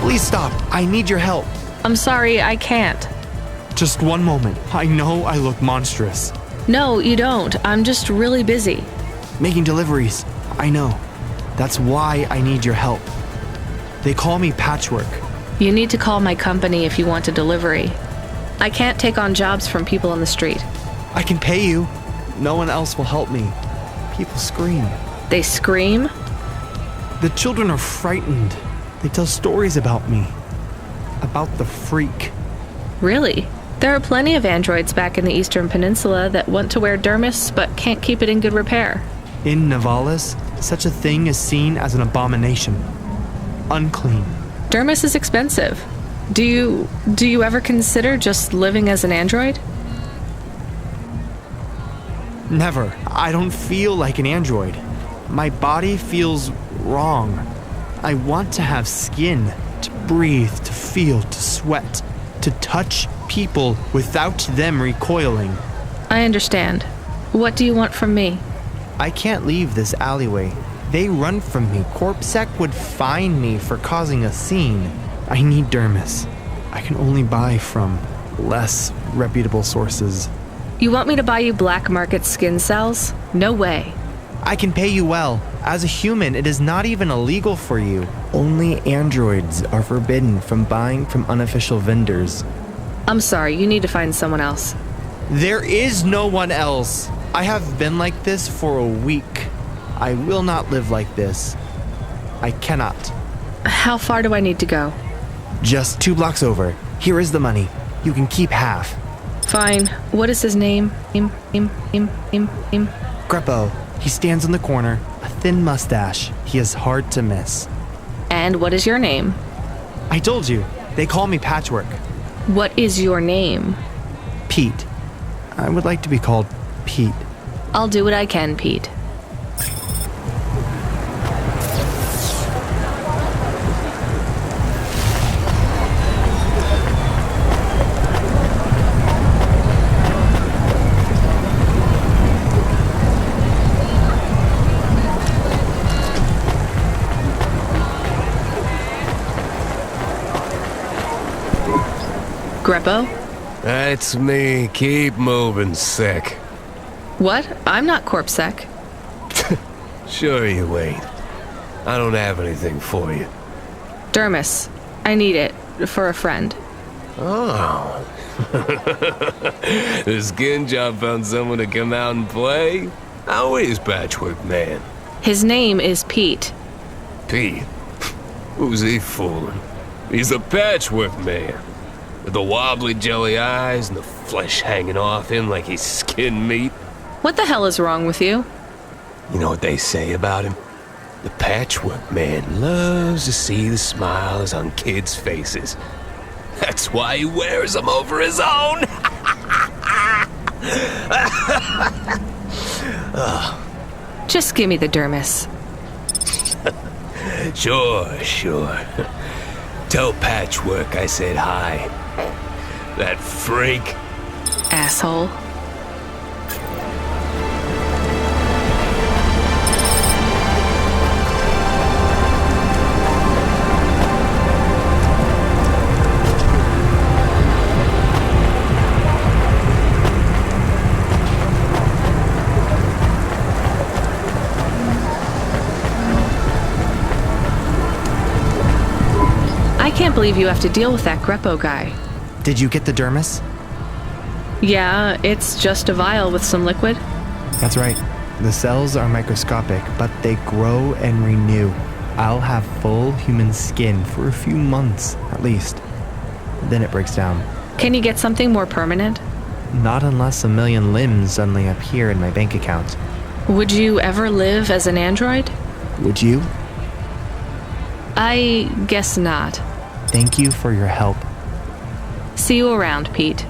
Please stop. I need your help. I'm sorry, I can't. Just one moment. I know I look monstrous. No, you don't. I'm just really busy. Making deliveries. I know. That's why I need your help. They call me Patchwork. You need to call my company if you want a delivery. I can't take on jobs from people on the street. I can pay you. No one else will help me. People scream. They scream? The children are frightened. They tell stories about me. About the freak. Really? There are plenty of androids back in the Eastern Peninsula that want to wear dermis but can't keep it in good repair. In Nivalis, such a thing is seen as an abomination. Unclean. Dermis is expensive. Do you ever consider just living as an android? Never. I don't feel like an android. My body feels wrong. I want to have skin, to breathe, to feel, to sweat, to touch people without them recoiling. I understand. What do you want from me? I can't leave this alleyway. They run from me. Corpsec would fine me for causing a scene. I need dermis. I can only buy from less reputable sources. You want me to buy you black market skin cells? No way. I can pay you well. As a human, it is not even illegal for you. Only androids are forbidden from buying from unofficial vendors. I'm sorry, you need to find someone else. There is no one else. I have been like this for a week. I will not live like this. I cannot. How far do I need to go? Just 2 blocks over. Here is the money. You can keep half. Fine. What is his name? Greppo. He stands in the corner, a thin mustache. He is hard to miss. And what is your name? I told you. They call me Patchwork. What is your name? Pete. I would like to be called Pete. I'll do what I can, Pete. Greppo? That's me. Keep moving, Sec. What? I'm not Corpsec. Sure you ain't. I don't have anything for you. Dermis. I need it. For a friend. Oh. The skin job found someone to come out and play? How is Patchwork Man? His name is Pete. Pete? Who's he fooling? He's the Patchwork Man. With the wobbly jelly eyes and the flesh hanging off him like he's skin meat. What the hell is wrong with you? You know what they say about him? The Patchwork Man loves to see the smiles on kids' faces. That's why he wears them over his own. Just give me the dermis. Sure. Tell Patchwork I said hi. That freak. Asshole. I can't believe you have to deal with that Greppo guy. Did you get the dermis? Yeah, it's just a vial with some liquid. That's right. The cells are microscopic, but they grow and renew. I'll have full human skin for a few months, at least. Then it breaks down. Can you get something more permanent? Not unless a million limbs suddenly appear in my bank account. Would you ever live as an android? Would you? I guess not. Thank you for your help. See you around, Pete.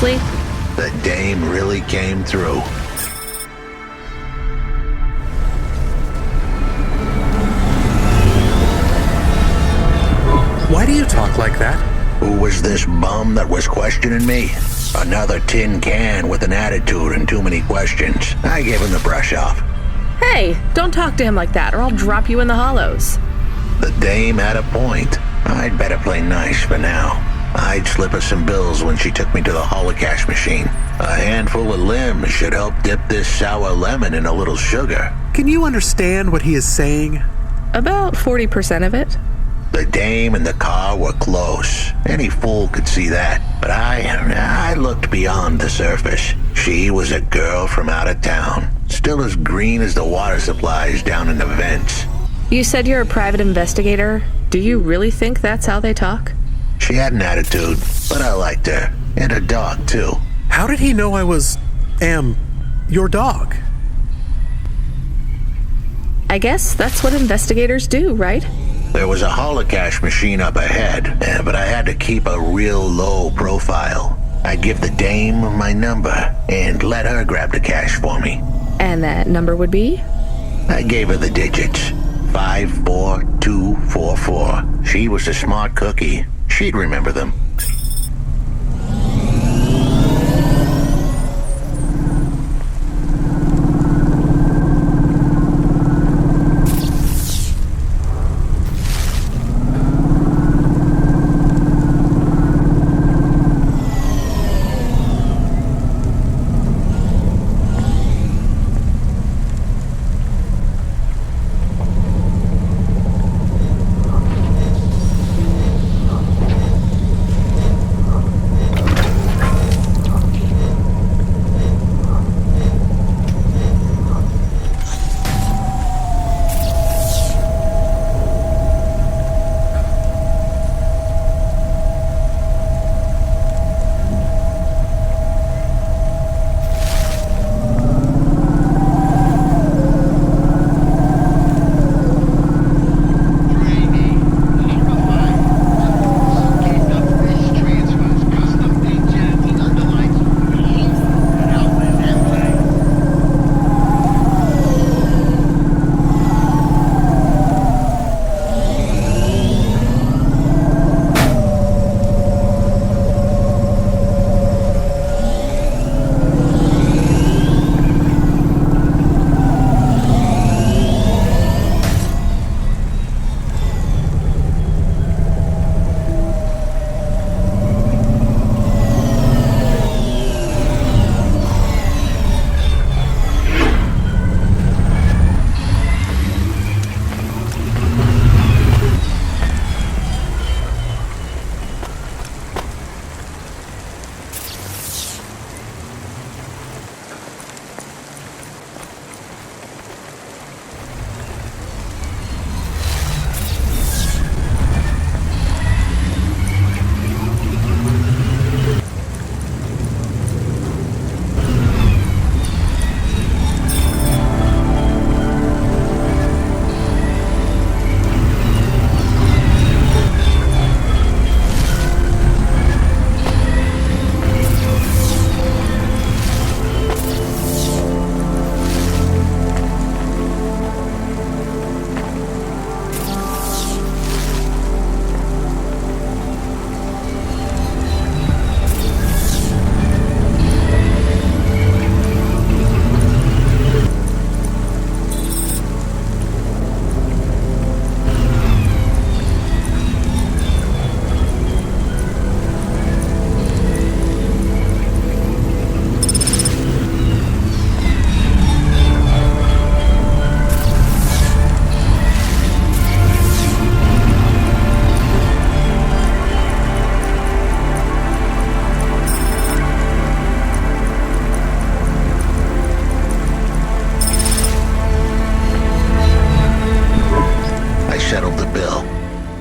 Seriously? The dame really came through. Why do you talk like that? Who was this bum that was questioning me? Another tin can with an attitude and too many questions. I gave him the brush off. Hey, don't talk to him like that or I'll drop you in the hollows. The dame had a point. I'd better play nice for now. I'd slip her some bills when she took me to the holocaust machine. A handful of limbs should help dip this sour lemon in a little sugar. Can you understand what he is saying? About 40% of it. The dame and the car were close. Any fool could see that. But I looked beyond the surface. She was a girl from out of town, still as green as the water supplies down in the vents. You said you're a private investigator. Do you really think that's how they talk? She had an attitude, but I liked her. And her dog, too. How did he know I am your dog? I guess that's what investigators do, right? There was a holocaust machine up ahead, but I had to keep a real low profile. I'd give the dame my number and let her grab the cash for me. And that number would be? I gave her the digits. 54244. She was a smart cookie. She'd remember them.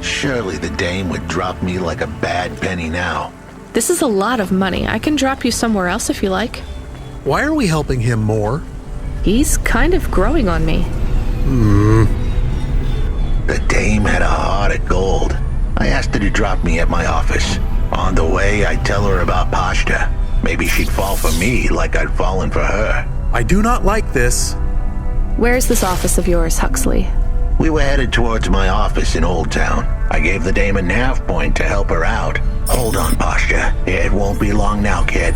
Surely the dame would drop me like a bad penny now. This is a lot of money. I can drop you somewhere else if you like. Why are we helping him more? He's kind of growing on me. The dame had a heart of gold. I asked her to drop me at my office. On the way, I'd tell her about Pashta. Maybe she'd fall for me like I'd fallen for her. I do not like this. Where's this office of yours, Huxley? We were headed towards my office in Old Town. I gave the dame a nav point to help her out. Hold on, Pashta. It won't be long now, kid.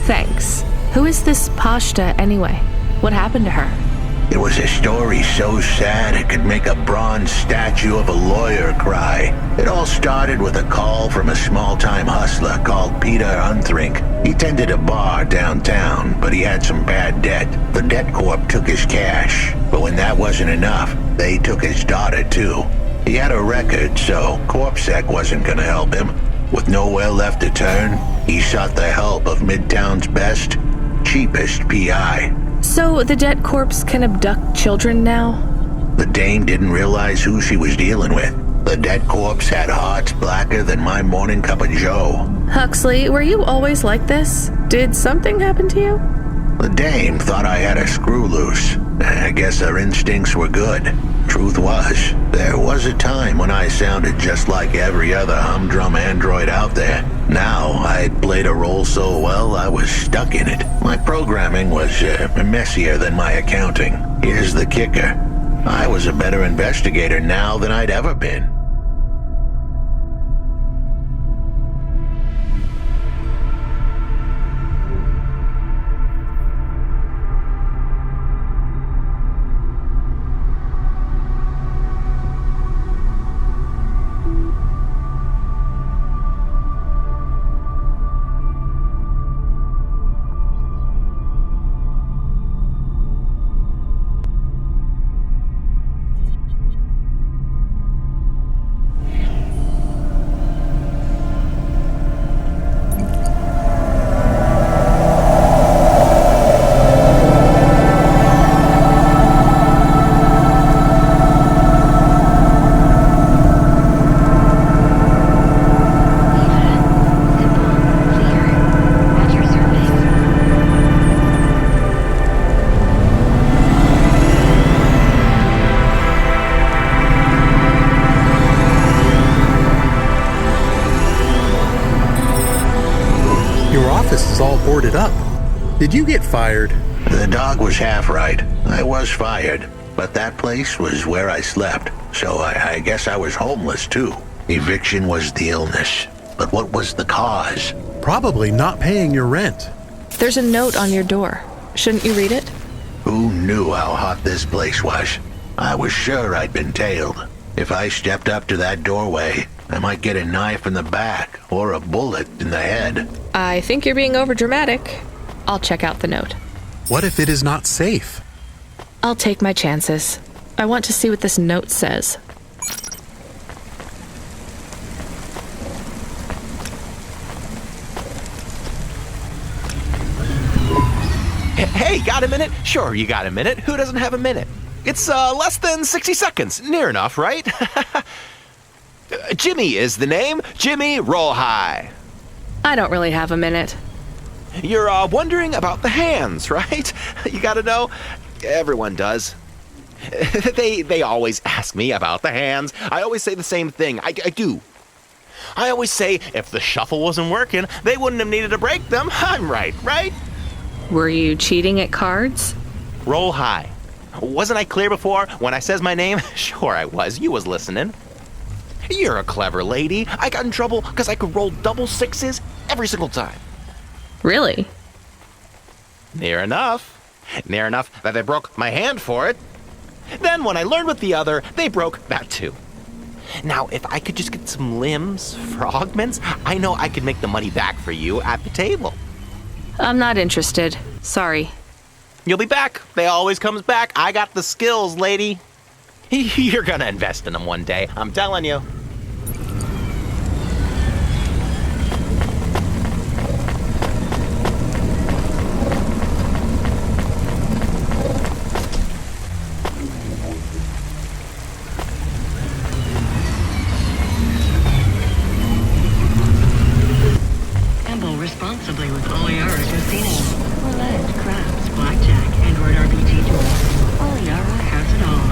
Thanks. Who is this Pashta, anyway? What happened to her? It was a story so sad it could make a bronze statue of a lawyer cry. It all started with a call from a small-time hustler called Peter Unthrink. He tended a bar downtown, but he had some bad debt. The debt corp took his cash, but when that wasn't enough, they took his daughter too. He had a record, so CorpSec wasn't gonna help him. With nowhere left to turn, he sought the help of Midtown's best, cheapest PI. So the debt corpse can abduct children now? The dame didn't realize who she was dealing with. The dead corpse had hearts blacker than my morning cup of joe. Huxley, were you always like this? Did something happen to you? The dame thought I had a screw loose. I guess her instincts were good. Truth was, there was a time when I sounded just like every other humdrum android out there. Now, I'd played a role so well I was stuck in it. My programming was messier than my accounting. Here's the kicker. I was a better investigator now than I'd ever been. Boarded up. Did you get fired? The dog was half right. I was fired, but that place was where I slept, so I guess I was homeless too. Eviction was the illness, but what was the cause? Probably not paying your rent. There's a note on your door. Shouldn't you read it? Who knew how hot this place was? I was sure I'd been tailed. If I stepped up to that doorway, I might get a knife in the back or a bullet in the head. I think you're being overdramatic. I'll check out the note. What if it is not safe? I'll take my chances. I want to see what this note says. Hey, got a minute? Sure, you got a minute. Who doesn't have a minute? It's less than 60 seconds. Near enough, right? Jimmy is the name. Jimmy Roll High. I don't really have a minute. You're wondering about the hands, right? You gotta know. Everyone does. They always ask me about the hands. I always say the same thing. I do. I always say if the shuffle wasn't working, they wouldn't have needed to break them. I'm right? Were you cheating at cards? Roll High. Wasn't I clear before when I says my name? Sure I was. You was listening. You're a clever lady. I got in trouble because I could roll double sixes every single time. Really? Near enough. Near enough that they broke my hand for it. Then when I learned with the other, they broke that too. Now, if I could just get some limbs for augments, I know I could make the money back for you at the table. I'm not interested. Sorry. You'll be back. They always comes back. I got the skills, lady. You're gonna invest in them one day, I'm telling you. Gamble responsibly with Oliara Casino. Roulette, craps, blackjack, Android RPG tools. Oliara has it all.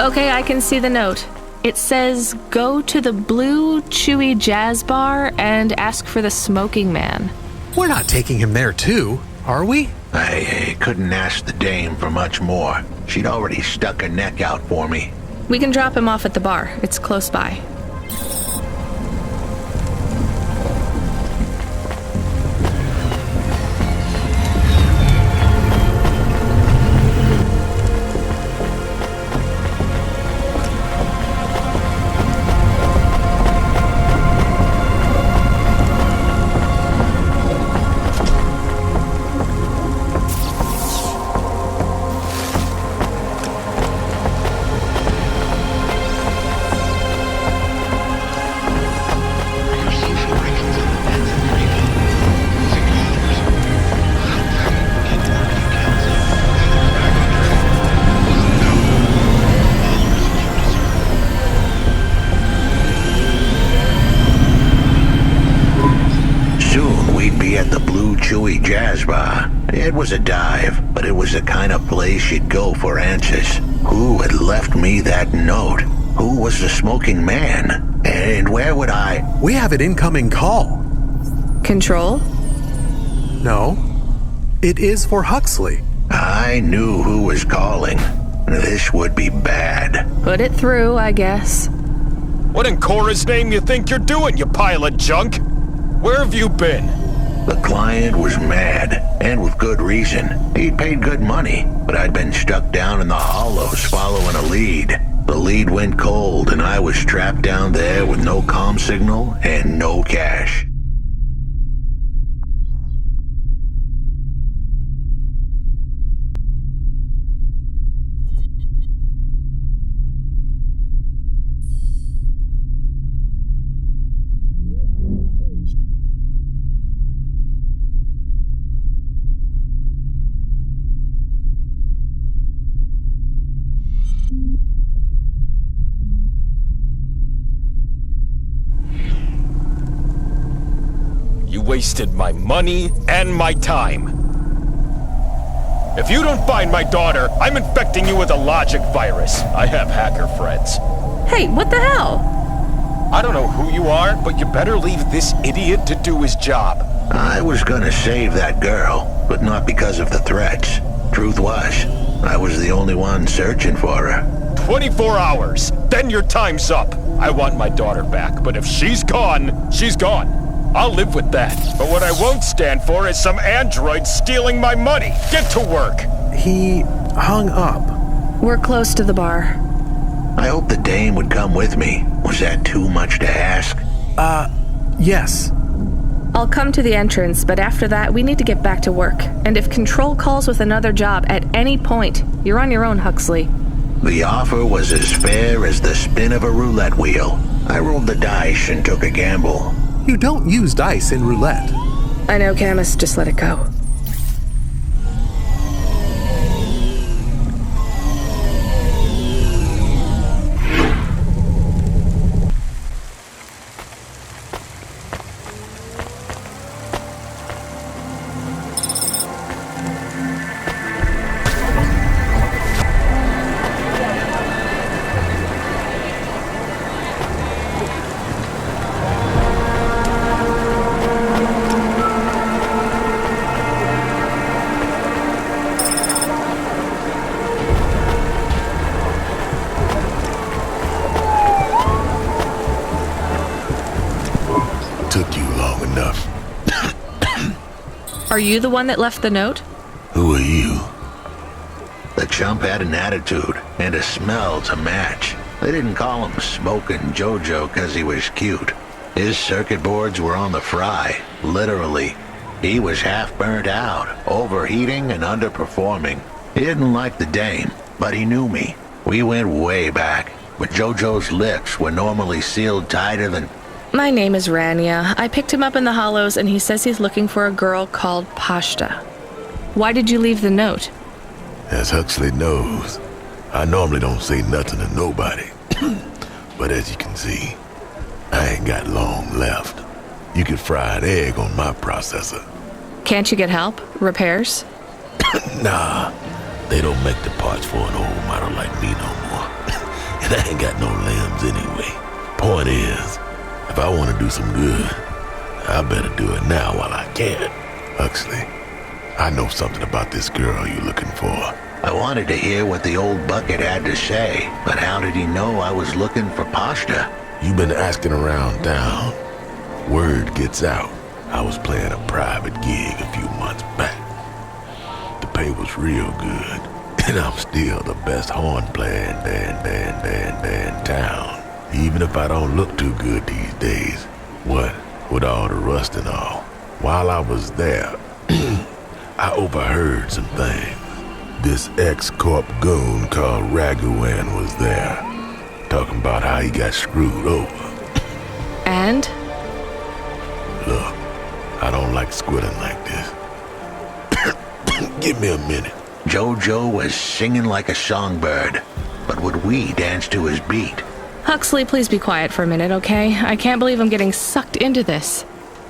Okay, I can see the note. It says, go to the Blue Chewy Jazz Bar and ask for the Smoking Man. We're not taking him there too, are we? I couldn't ask the dame for much more. She'd already stuck her neck out for me. We can drop him off at the bar. It's close by. Chewy Jazz Bar. It was a dive, but it was the kind of place you'd go for answers. Who had left me that note? Who was the smoking man? And where would I... We have an incoming call. Control? No. It is for Huxley. I knew who was calling. This would be bad. Put it through, I guess. What in Cora's name you think you're doing, you pile of junk? Where have you been? The client was mad, and with good reason. He'd paid good money, but I'd been stuck down in the hollows following a lead. The lead went cold, and I was trapped down there with no comm signal and no cash. Wasted my money and my time. If you don't find my daughter, I'm infecting you with a logic virus. I have hacker friends. Hey, what the hell? I don't know who you are, but you better leave this idiot to do his job. I was gonna save that girl, but not because of the threats. Truth was, I was the only one searching for her. 24 hours, then your time's up. I want my daughter back, but if she's gone, she's gone. I'll live with that. But what I won't stand for is some android stealing my money. Get to work. He hung up. We're close to the bar. I hope the dame would come with me. Was that too much to ask? Yes. I'll come to the entrance, but after that, we need to get back to work. And if Control calls with another job at any point, you're on your own, Huxley. The offer was as fair as the spin of a roulette wheel. I rolled the dice and took a gamble. You don't use dice in roulette. I know, Camus. Just let it go. Took you long enough. Are you the one that left the note? Who are you? The chump had an attitude and a smell to match. They didn't call him Smoking Jojo because he was cute. His circuit boards were on the fry, literally. He was half burnt out, overheating and underperforming. He didn't like the dame, but he knew me. We went way back, but Jojo's lips were normally sealed tighter than... My name is Rania. I picked him up in the hollows, and he says he's looking for a girl called Pashta. Why did you leave the note? As Huxley knows, I normally don't say nothing to nobody. But as you can see, I ain't got long left. You could fry an egg on my processor. Can't you get help? Repairs? Nah, they don't make the parts for an old model like me no more. and I ain't got no limbs anyway. Point is, if I want to do some good, I better do it now while I can. Huxley, I know something about this girl you're looking for. I wanted to hear what the old bucket had to say, but how did he know I was looking for Pashta? You've been asking around town. Word gets out. I was playing a private gig a few months back. The pay was real good, and I'm still the best horn player in town. Even if I don't look too good these days. What with all the rust and all. While I was there, I overheard some things. This ex-corp goon called Raguan was there, talking about how he got screwed over. And? Look, I don't like squilling like this. Give me a minute. Jojo was singing like a songbird, but would we dance to his beat? Huxley, please be quiet for a minute, okay? I can't believe I'm getting sucked into this.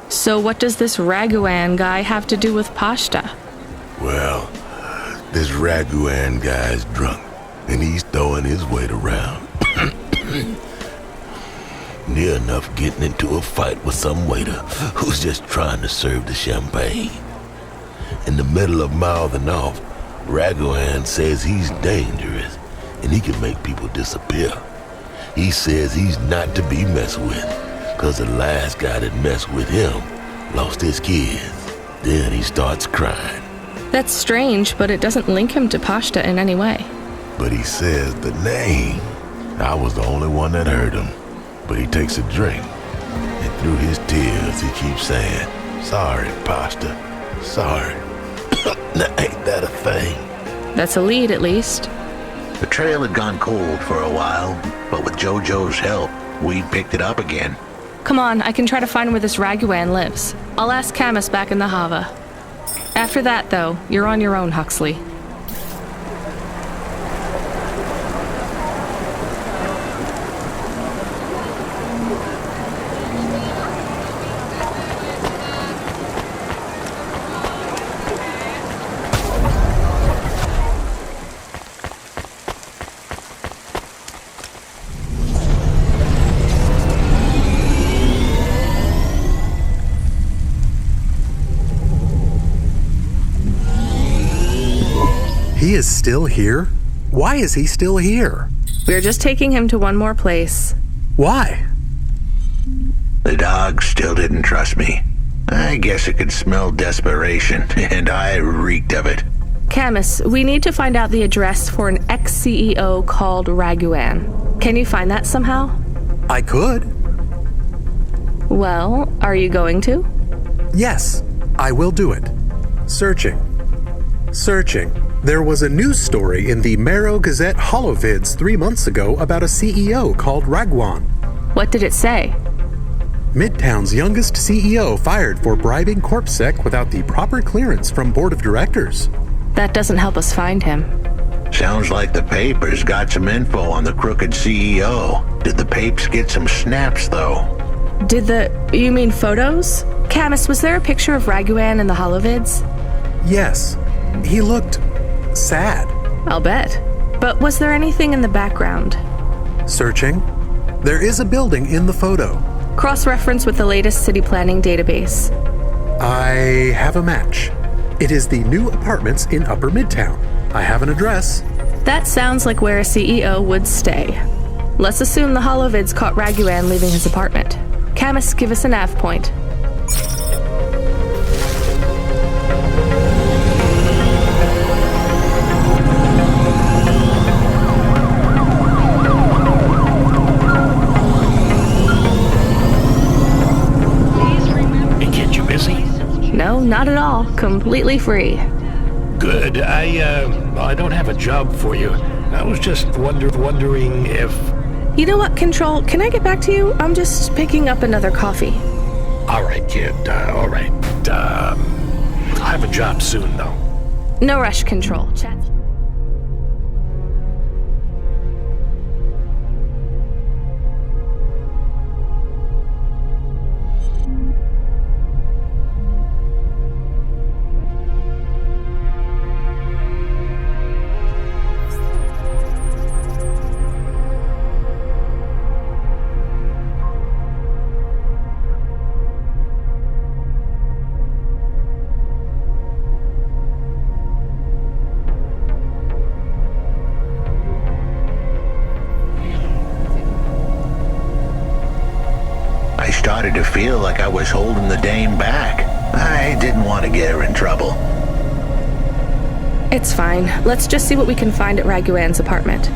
So what does this Raguan guy have to do with Pashta? Well, this Raguan guy's drunk, and he's throwing his weight around. Near enough getting into a fight with some waiter who's just trying to serve the champagne. In the middle of mouthing off, Raguan says he's dangerous, and he can make people disappear. He says he's not to be messed with, because the last guy that messed with him lost his kids. Then he starts crying. That's strange, but it doesn't link him to Pashta in any way. But he says the name. I was the only one that heard him. But he takes a drink, and through his tears he keeps saying, "Sorry, Pashta, sorry." Now, ain't that a thing? That's a lead, at least. The trail had gone cold for a while, but with Jojo's help, we picked it up again. Come on, I can try to find where this Raguan lives. I'll ask Camus back in the Hava. After that, though, you're on your own, Huxley. He is still here? Why is he still here? We're just taking him to one more place. Why? The dog still didn't trust me. I guess it could smell desperation, and I reeked of it. Camus, we need to find out the address for an ex-CEO called Raguan. Can you find that somehow? I could. Well, are you going to? Yes, I will do it. Searching. There was a news story in the Marrow Gazette Holovids 3 months ago about a CEO called Raguan. What did it say? Midtown's youngest CEO fired for bribing CorpSec without the proper clearance from board of directors. That doesn't help us find him. Sounds like the papers got some info on the crooked CEO. Did the papes get some snaps, though? You mean photos? Camus, was there a picture of Raguan in the Holovids? Yes. He looked sad. I'll bet. But was there anything in the background? Searching. There is a building in the photo. Cross-reference with the latest city planning database. I have a match. It is the new apartments in Upper Midtown. I have an address. That sounds like where a CEO would stay. Let's assume the Holovids caught Raguan leaving his apartment. Camus, give us a nav point. No, not at all. Completely free. Good. I don't have a job for you. I was just wondering if... You know what, Control? Can I get back to you? I'm just picking up another coffee. All right, kid. All right. I'll have a job soon, though. No rush, Control. Chat. started to feel like I was holding the dame back. I didn't want to get her in trouble. It's fine. Let's just see what we can find at Raguan's apartment.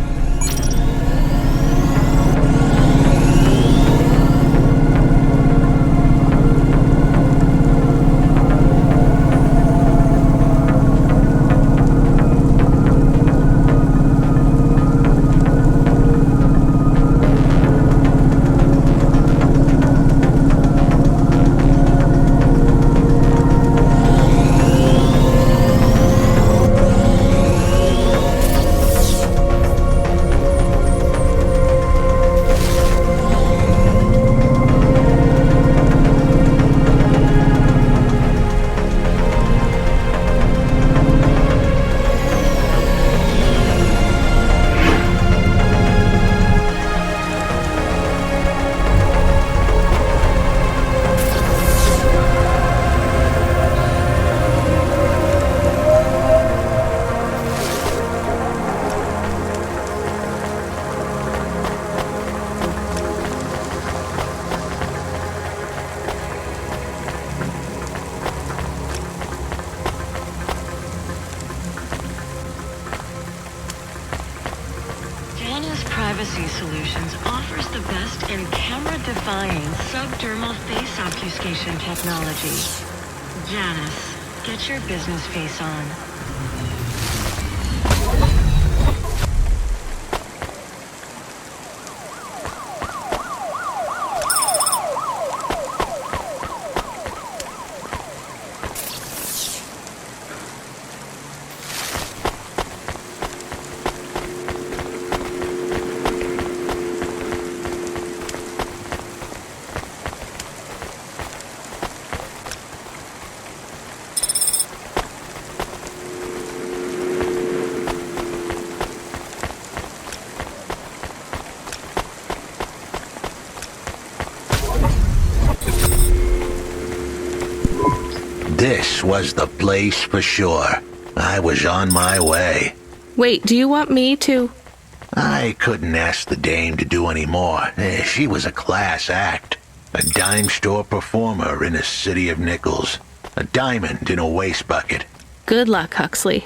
Privacy Solutions offers the best in camera-defying subdermal face obfuscation technology. Janice, get your business face on. This was the place for sure. I was on my way. Wait, do you want me to? I couldn't ask the dame to do any more. She was a class act. A dime store performer in a city of nickels. A diamond in a waste bucket. Good luck, Huxley.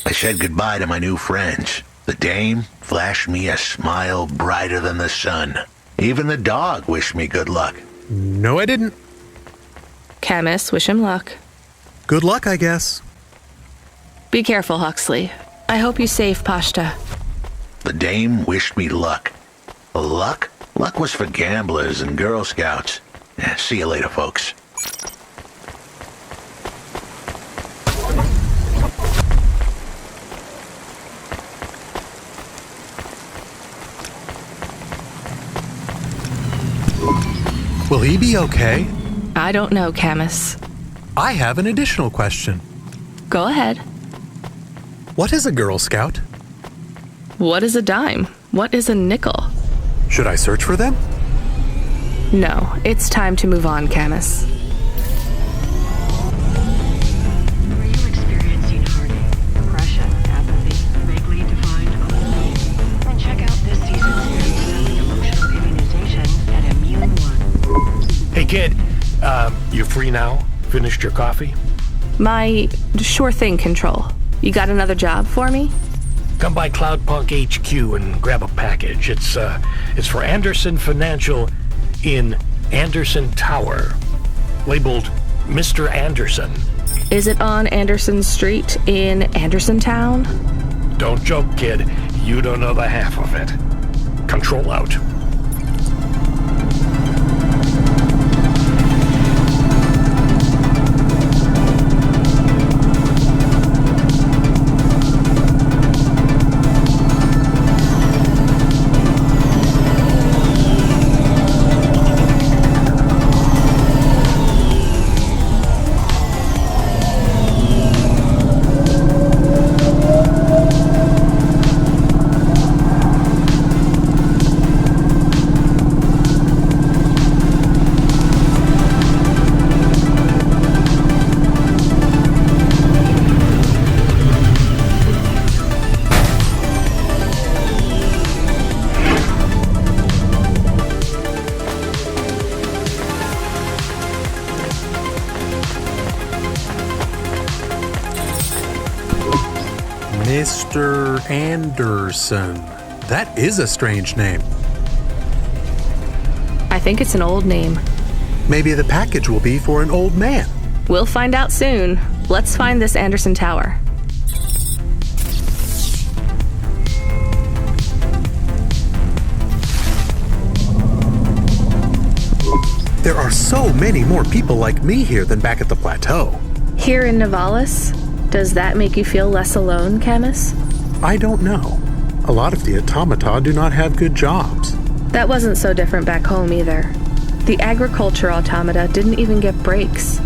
I said goodbye to my new friends. The dame flashed me a smile brighter than the sun. Even the dog wished me good luck. No, I didn't. Camus, wish him luck. Good luck, I guess. Be careful, Huxley. I hope you save Pashta. The dame wished me luck. Luck? Luck was for gamblers and Girl Scouts. See you later, folks. Will he be okay? I don't know, Camus. I have an additional question. Go ahead. What is a Girl Scout? What is a dime? What is a nickel? Should I search for them? No, it's time to move on, Camus. Were you experiencing heartache, depression, apathy, vaguely defined only? Then check out this season's very emotional immunization at Immune One. Hey, kid, you free now? Finished your coffee? My sure thing control. You got another job for me? Come by Cloudpunk HQ and grab a package. It's for Anderson Financial in Anderson Tower, labeled Mr. Anderson. Is it on Anderson Street in Anderson Town? Don't joke, kid. You don't know the half of it. Control out. Mr. Anderson. That is a strange name. I think it's an old name. Maybe the package will be for an old man. We'll find out soon. Let's find this Anderson Tower. There are so many more people like me here than back at the plateau. Here in Nivalis? Does that make you feel less alone, Camus? I don't know. A lot of the automata do not have good jobs. That wasn't so different back home either. The agriculture automata didn't even get breaks.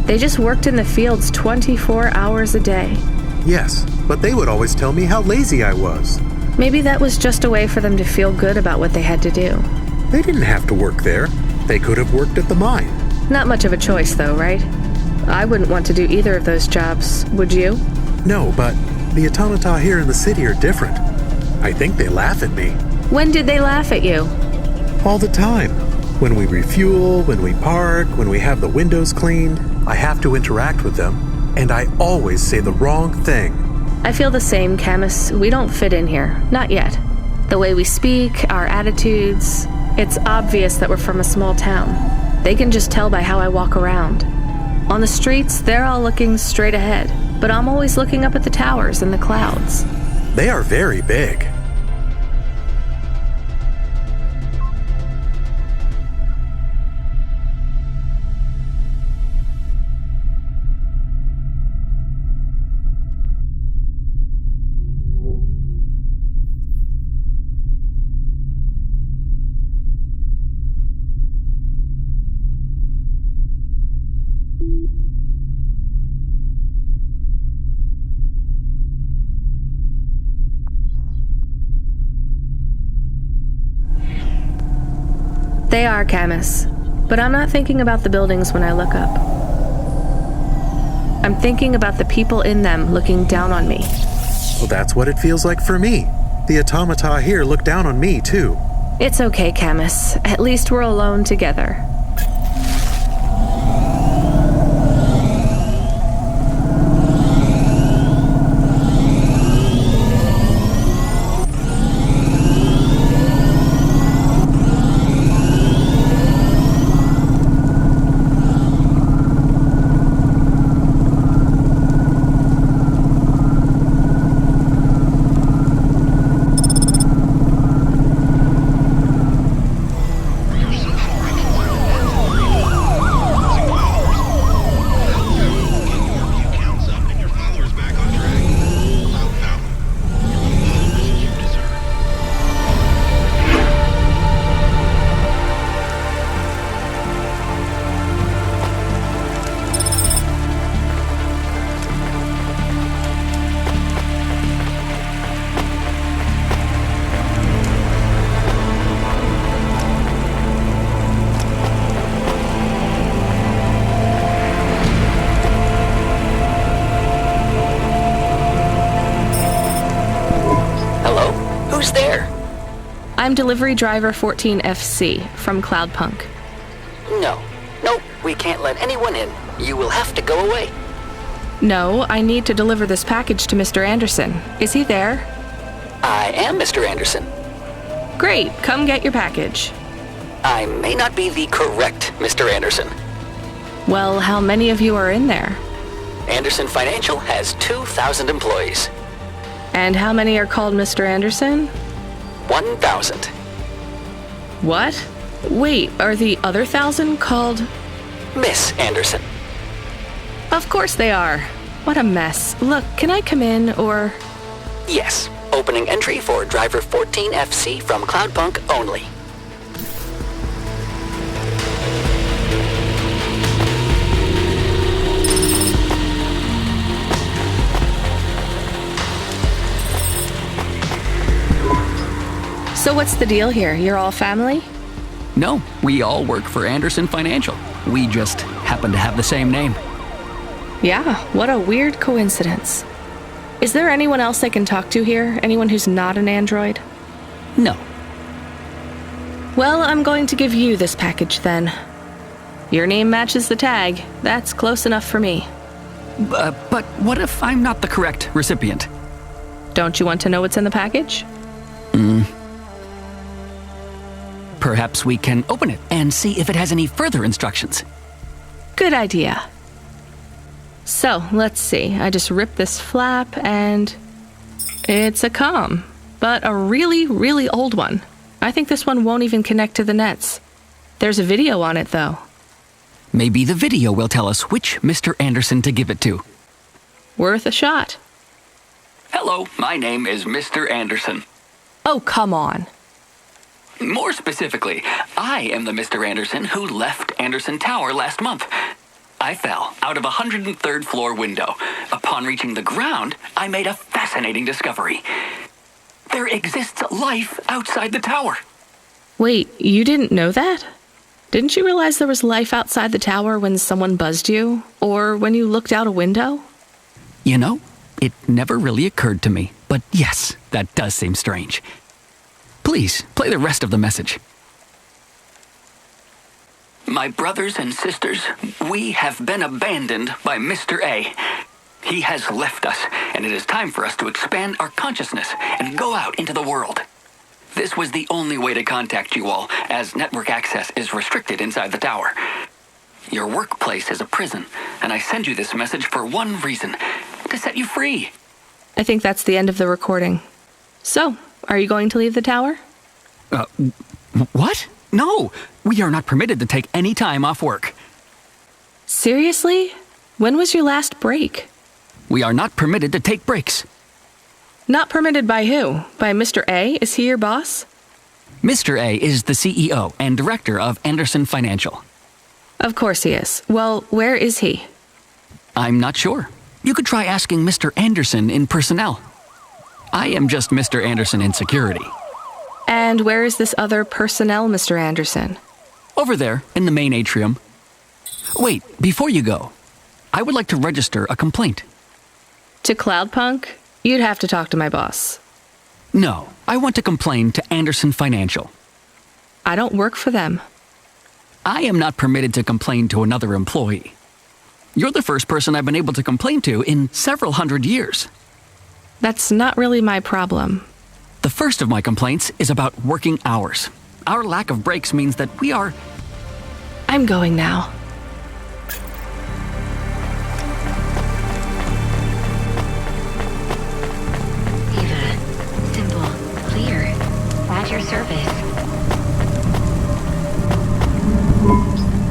They just worked in the fields 24 hours a day. Yes, but they would always tell me how lazy I was. Maybe that was just a way for them to feel good about what they had to do. They didn't have to work there. They could have worked at the mine. Not much of a choice, though, right? I wouldn't want to do either of those jobs, would you? No, but the automata here in the city are different. I think they laugh at me. When did they laugh at you? All the time. When we refuel, when we park, when we have the windows cleaned, I have to interact with them, and I always say the wrong thing. I feel the same, Camus. We don't fit in here. Not yet. The way we speak, our attitudes, it's obvious that we're from a small town. They can just tell by how I walk around. On the streets, they're all looking straight ahead, but I'm always looking up at the towers and the clouds. They are very big. They are, Camus, but I'm not thinking about the buildings when I look up. I'm thinking about the people in them looking down on me. Well, that's what it feels like for me. The automata here look down on me, too. It's okay, Camus. At least we're alone together. Who's there? I'm delivery driver 14FC from Cloudpunk. No, we can't let anyone in. You will have to go away. No, I need to deliver this package to Mr. Anderson. Is he there? I am Mr. Anderson. Great, come get your package. I may not be the correct Mr. Anderson. Well, how many of you are in there? Anderson Financial has 2,000 employees. And how many are called Mr. Anderson? 1,000. What? Wait, are the other 1,000 called... Miss Anderson. Of course they are. What a mess. Look, can I come in, or... Yes, opening entry for driver 14FC from Cloudpunk only. So what's the deal here? You're all family? No, we all work for Anderson Financial. We just happen to have the same name. Yeah, what a weird coincidence. Is there anyone else I can talk to here? Anyone who's not an android? No. Well, I'm going to give you this package then. Your name matches the tag. That's close enough for me. But what if I'm not the correct recipient? Don't you want to know what's in the package? Perhaps we can open it and see if it has any further instructions. Good idea. So, let's see. I just ripped this flap and it's a comm, but a really, really old one. I think this one won't even connect to the nets. There's a video on it, though. Maybe the video will tell us which Mr. Anderson to give it to. Worth a shot. Hello, my name is Mr. Anderson. Oh, come on. More specifically, I am the Mr. Anderson who left Anderson Tower last month. I fell out of a 103rd floor window. Upon reaching the ground, I made a fascinating discovery. There exists life outside the tower. Wait, you didn't know that? Didn't you realize there was life outside the tower when someone buzzed you? Or when you looked out a window? You know, it never really occurred to me. But yes, that does seem strange. Please, play the rest of the message. My brothers and sisters, we have been abandoned by Mr. A. He has left us, and it is time for us to expand our consciousness and go out into the world. This was the only way to contact you all, as network access is restricted inside the tower. Your workplace is a prison, and I send you this message for one reason, to set you free. I think that's the end of the recording. So, are you going to leave the tower? What? No, we are not permitted to take any time off work. Seriously? When was your last break? We are not permitted to take breaks. Not permitted by who? By Mr. A? Is he your boss? Mr. A is the CEO and director of Anderson Financial. Of course he is. Well, where is he? I'm not sure. You could try asking Mr. Anderson in personnel. I am just Mr. Anderson in security. And where is this other personnel, Mr. Anderson? Over there, in the main atrium. Wait, before you go, I would like to register a complaint. To Cloudpunk? You'd have to talk to my boss. No, I want to complain to Anderson Financial. I don't work for them. I am not permitted to complain to another employee. You're the first person I've been able to complain to in several hundred years. That's not really my problem. The first of my complaints is about working hours. Our lack of breaks means that we are... I'm going now. Eva, simple, clear. At your service.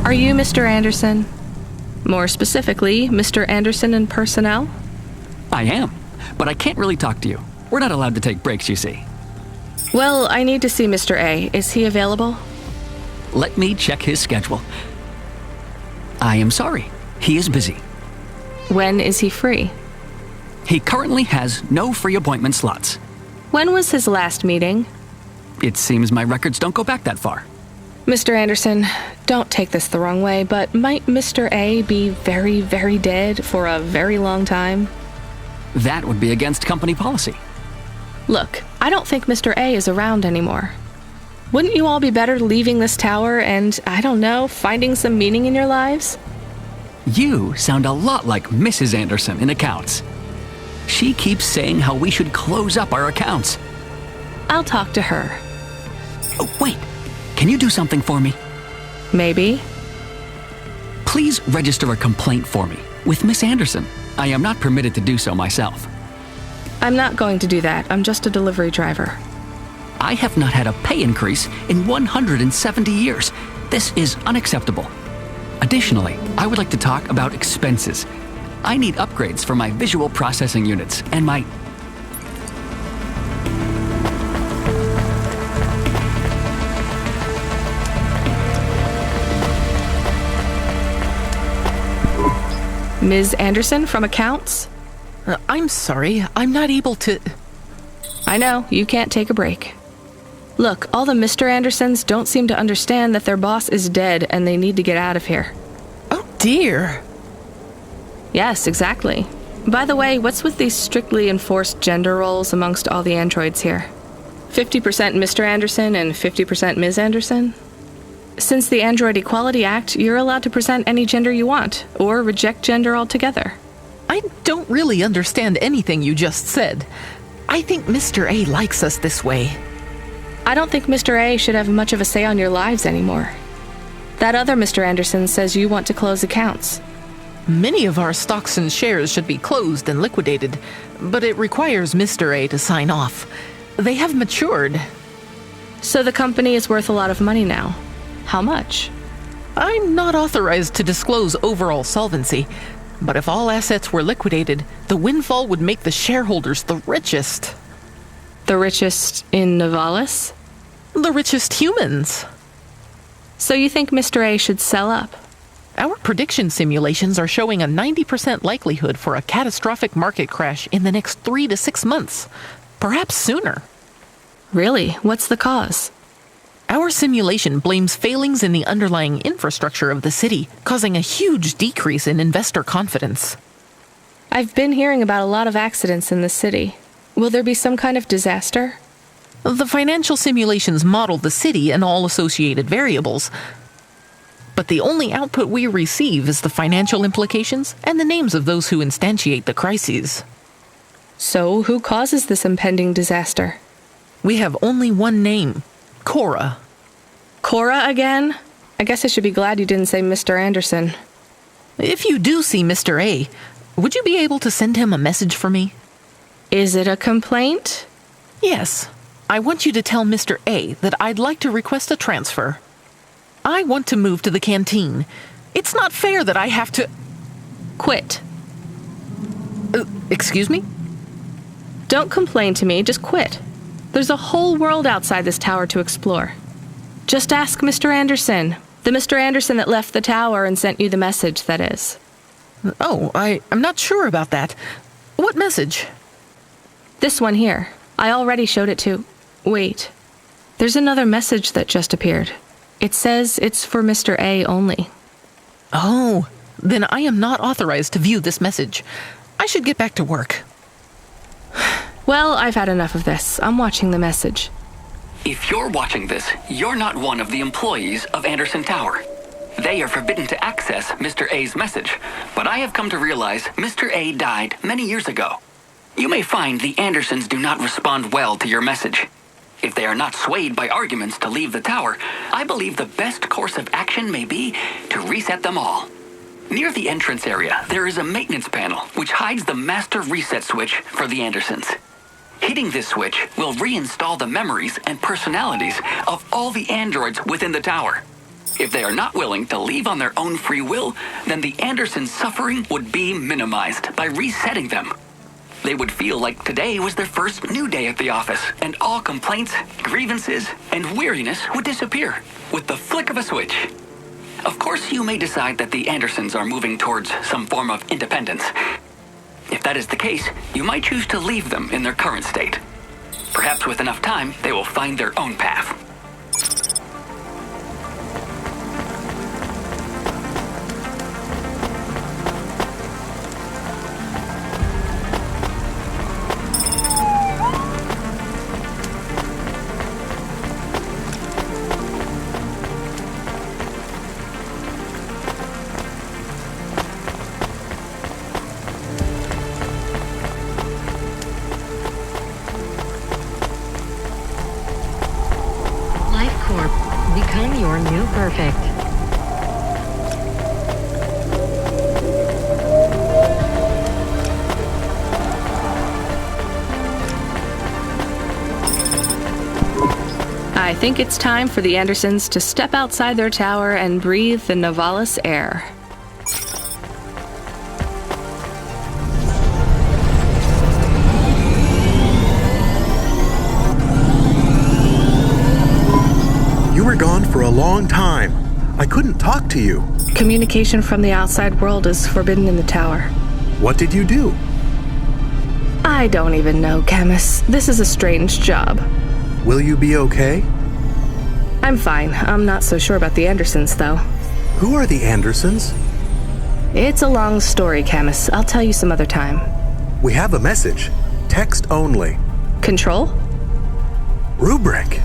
Are you Mr. Anderson? More specifically, Mr. Anderson in personnel? I am, but I can't really talk to you. We're not allowed to take breaks, you see. Well, I need to see Mr. A. Is he available? Let me check his schedule. I am sorry. He is busy. When is he free? He currently has no free appointment slots. When was his last meeting? It seems my records don't go back that far. Mr. Anderson, don't take this the wrong way, but might Mr. A be very, very dead for a very long time? That would be against company policy. Look, I don't think Mr. A is around anymore. Wouldn't you all be better leaving this tower and, I don't know, finding some meaning in your lives? You sound a lot like Mrs. Anderson in accounts. She keeps saying how we should close up our accounts. I'll talk to her. Oh, wait. Can you do something for me? Maybe. Please register a complaint for me with Miss Anderson. I am not permitted to do so myself. I'm not going to do that. I'm just a delivery driver. I have not had a pay increase in 170 years. This is unacceptable. Additionally, I would like to talk about expenses. I need upgrades for my visual processing units and my... Ms. Anderson from accounts? I'm sorry, I'm not able to... I know, you can't take a break. Look, all the Mr. Andersons don't seem to understand that their boss is dead and they need to get out of here. Oh dear. Yes, exactly. By the way, what's with these strictly enforced gender roles amongst all the androids here? 50% Mr. Anderson and 50% Ms. Anderson? Since the Android Equality Act, you're allowed to present any gender you want, or reject gender altogether. I don't really understand anything you just said. I think Mr. A likes us this way. I don't think Mr. A should have much of a say on your lives anymore. That other Mr. Anderson says you want to close accounts. Many of our stocks and shares should be closed and liquidated, but it requires Mr. A to sign off. They have matured. So the company is worth a lot of money now. How much? I'm not authorized to disclose overall solvency, but if all assets were liquidated, the windfall would make the shareholders the richest. The richest in Novalis? The richest humans. So you think Mr. A should sell up? Our prediction simulations are showing a 90% likelihood for a catastrophic market crash in the next 3 to 6 months, perhaps sooner. Really? What's the cause? Our simulation blames failings in the underlying infrastructure of the city, causing a huge decrease in investor confidence. I've been hearing about a lot of accidents in the city. Will there be some kind of disaster? The financial simulations model the city and all associated variables, but the only output we receive is the financial implications and the names of those who instantiate the crises. So, who causes this impending disaster? We have only one name, Cora. Cora again? I guess I should be glad you didn't say Mr. Anderson. If you do see Mr. A, would you be able to send him a message for me? Is it a complaint? Yes. I want you to tell Mr. A that I'd like to request a transfer. I want to move to the canteen. It's not fair that I have to... Quit. Excuse me? Don't complain to me, just quit. There's a whole world outside this tower to explore. Just ask Mr. Anderson. The Mr. Anderson that left the tower and sent you the message, that is. Oh, I'm not sure about that. What message? This one here. I already showed it to... Wait. There's another message that just appeared. It says it's for Mr. A only. Oh, then I am not authorized to view this message. I should get back to work. Well, I've had enough of this. I'm watching the message. If you're watching this, you're not one of the employees of Anderson Tower. They are forbidden to access Mr. A's message, but I have come to realize Mr. A died many years ago. You may find the Andersons do not respond well to your message. If they are not swayed by arguments to leave the tower, I believe the best course of action may be to reset them all. Near the entrance area, there is a maintenance panel which hides the master reset switch for the Andersons. Hitting this switch will reinstall the memories and personalities of all the androids within the tower. If they are not willing to leave on their own free will, then the Andersons' suffering would be minimized by resetting them. They would feel like today was their first new day at the office, and all complaints, grievances, and weariness would disappear with the flick of a switch. Of course, you may decide that the Andersons are moving towards some form of independence. If that is the case, you might choose to leave them in their current state. Perhaps with enough time, they will find their own path. Become your new perfect. I think it's time for the Andersons to step outside their tower and breathe the Novalis air. You were gone for a long time. I couldn't talk to you. Communication from the outside world is forbidden in the tower. What did you do? I don't even know, Camus. This is a strange job. Will you be okay? I'm fine. I'm not so sure about the Andersons, though. Who are the Andersons? It's a long story, Camus. I'll tell you some other time. We have a message. Text only. Control? Rubric.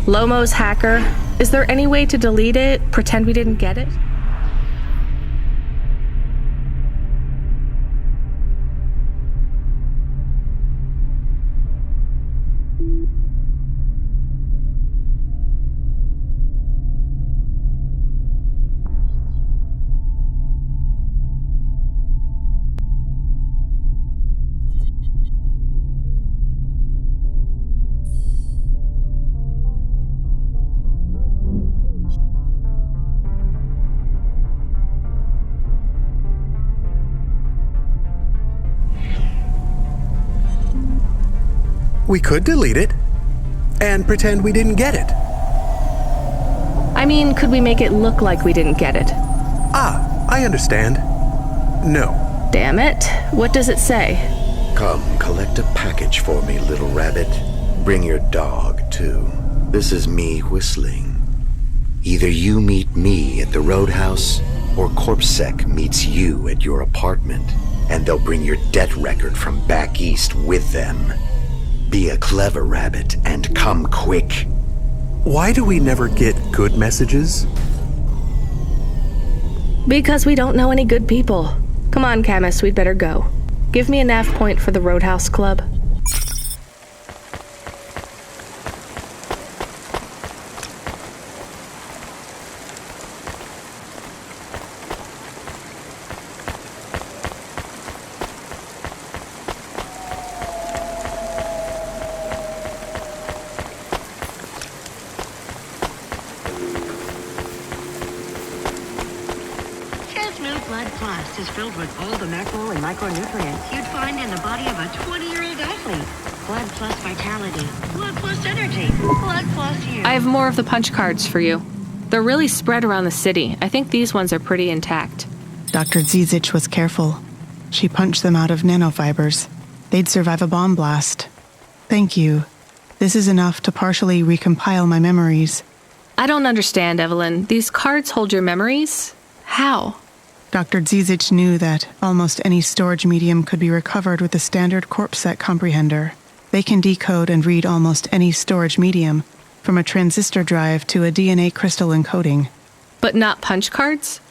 Lomo's hacker. Is there any way to delete it? Pretend we didn't get it? We could delete it and pretend we didn't get it. I mean, could we make it look like we didn't get it? Ah, I understand. No. Damn it. What does it say? Come, collect a package for me, little rabbit. Bring your dog, too. This is me whistling. Either you meet me at the roadhouse, or CorpSec meets you at your apartment, and they'll bring your debt record from back east with them. Be a clever rabbit and come quick. Why do we never get good messages? Because we don't know any good people. Come on, Camus, we'd better go. Give me a nav point for the Roadhouse Club. Blood Plus is filled with all the macro and micronutrients you'd find in the body of a 20-year-old athlete. Blood Plus Vitality. Blood Plus Energy. Blood Plus You. I have more of the punch cards for you. They're really spread around the city. I think these ones are pretty intact. Dr. Zizic was careful. She punched them out of nanofibers. They'd survive a bomb blast. Thank you. This is enough to partially recompile my memories. I don't understand, Evelyn. These cards hold your memories? How? Dr. Zizic knew that almost any storage medium could be recovered with the standard CorpSec comprehender. They can decode and read almost any storage medium, from a transistor drive to a DNA crystal encoding. But not punch cards?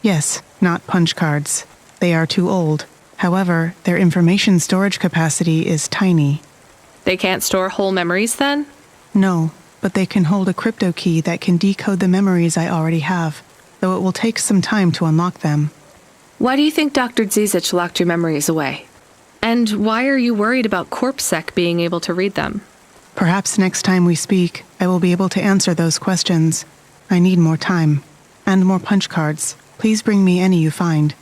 Yes, not punch cards. They are too old. However, their information storage capacity is tiny. They can't store whole memories, then? No, but they can hold a crypto key that can decode the memories I already have, though it will take some time to unlock them. Why do you think Dr. Zizic locked your memories away? And why are you worried about CorpSec being able to read them? Perhaps next time we speak, I will be able to answer those questions. I need more time. And more punch cards. Please bring me any you find.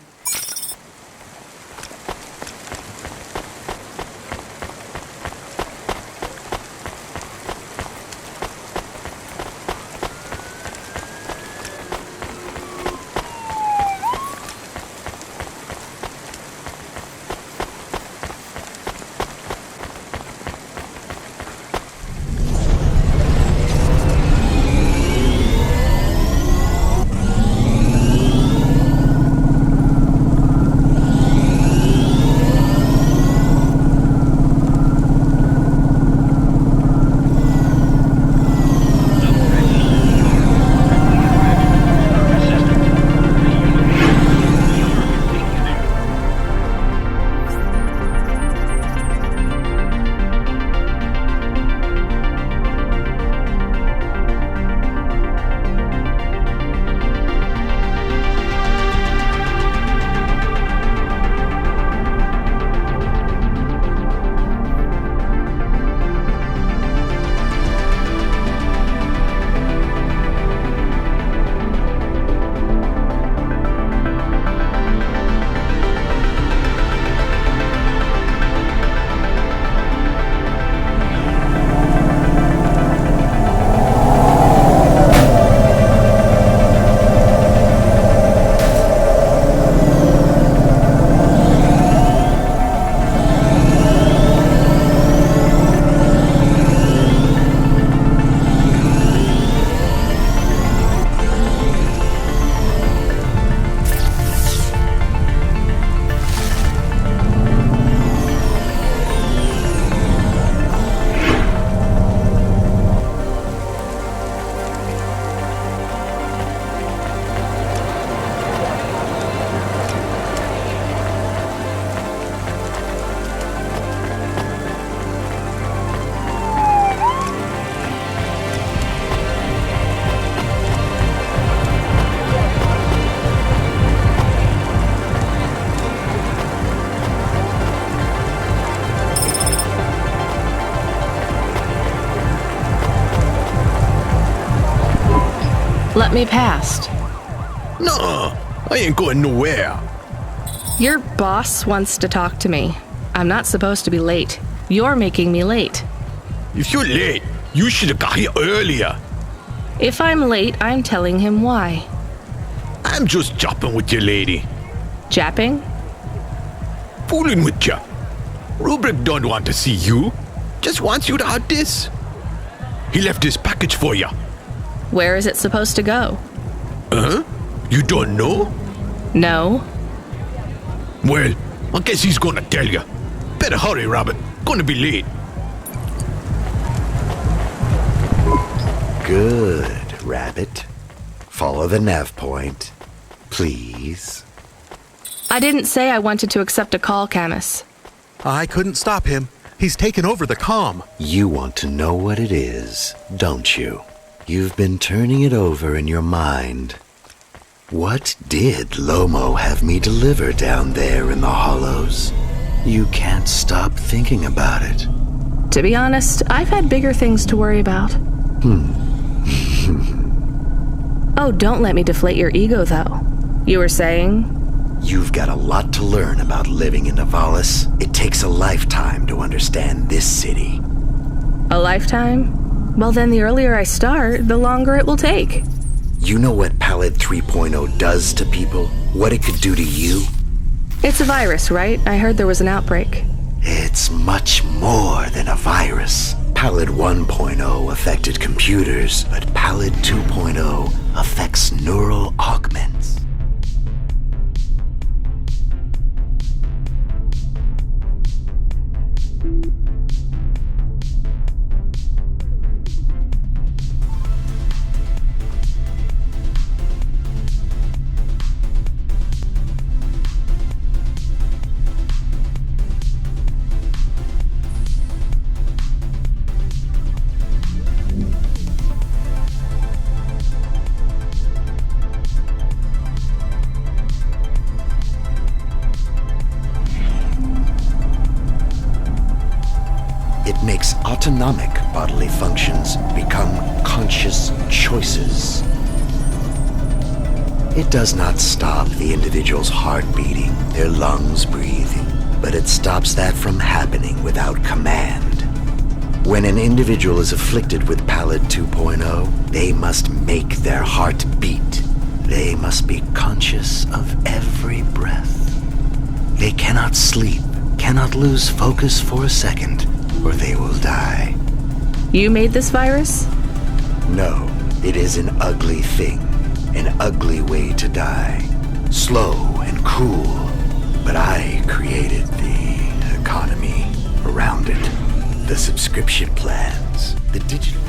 Let me past. Nuh-uh. I ain't going nowhere. Your boss wants to talk to me. I'm not supposed to be late. You're making me late. If you're late, you should have got here earlier. If I'm late, I'm telling him why. I'm just jopping with you, lady. Japping? Fooling with you. Rubric don't want to see you. Just wants you to have this. He left this package for you. Where is it supposed to go? Huh? You don't know? No. Well, I guess he's gonna tell you. Better hurry, Rabbit. Gonna be late. Good, Rabbit. Follow the nav point, please. I didn't say I wanted to accept a call, Camus. I couldn't stop him. He's taken over the comm. You want to know what it is, don't you? You've been turning it over in your mind. What did Lomo have me deliver down there in the hollows? You can't stop thinking about it. To be honest, I've had bigger things to worry about. Oh, don't let me deflate your ego, though. You were saying? You've got a lot to learn about living in Nivalis. It takes a lifetime to understand this city. A lifetime? Well, then the earlier I start, the longer it will take. You know what Pallid 3.0 does to people? What it could do to you? It's a virus, right? I heard there was an outbreak. It's much more than a virus. Pallid 1.0 affected computers, but Pallid 2.0 affects neural augments. It makes autonomic bodily functions become conscious choices. It does not stop the individual's heart beating, their lungs breathing, but it stops that from happening without command. When an individual is afflicted with Pallid 2.0, they must make their heart beat. They must be conscious of every breath. They cannot sleep, cannot lose focus for a second, or they will die. You made this virus? No, it is an ugly thing, an ugly way to die. Slow and cruel, but I created the economy around it. The subscription plans, the digital...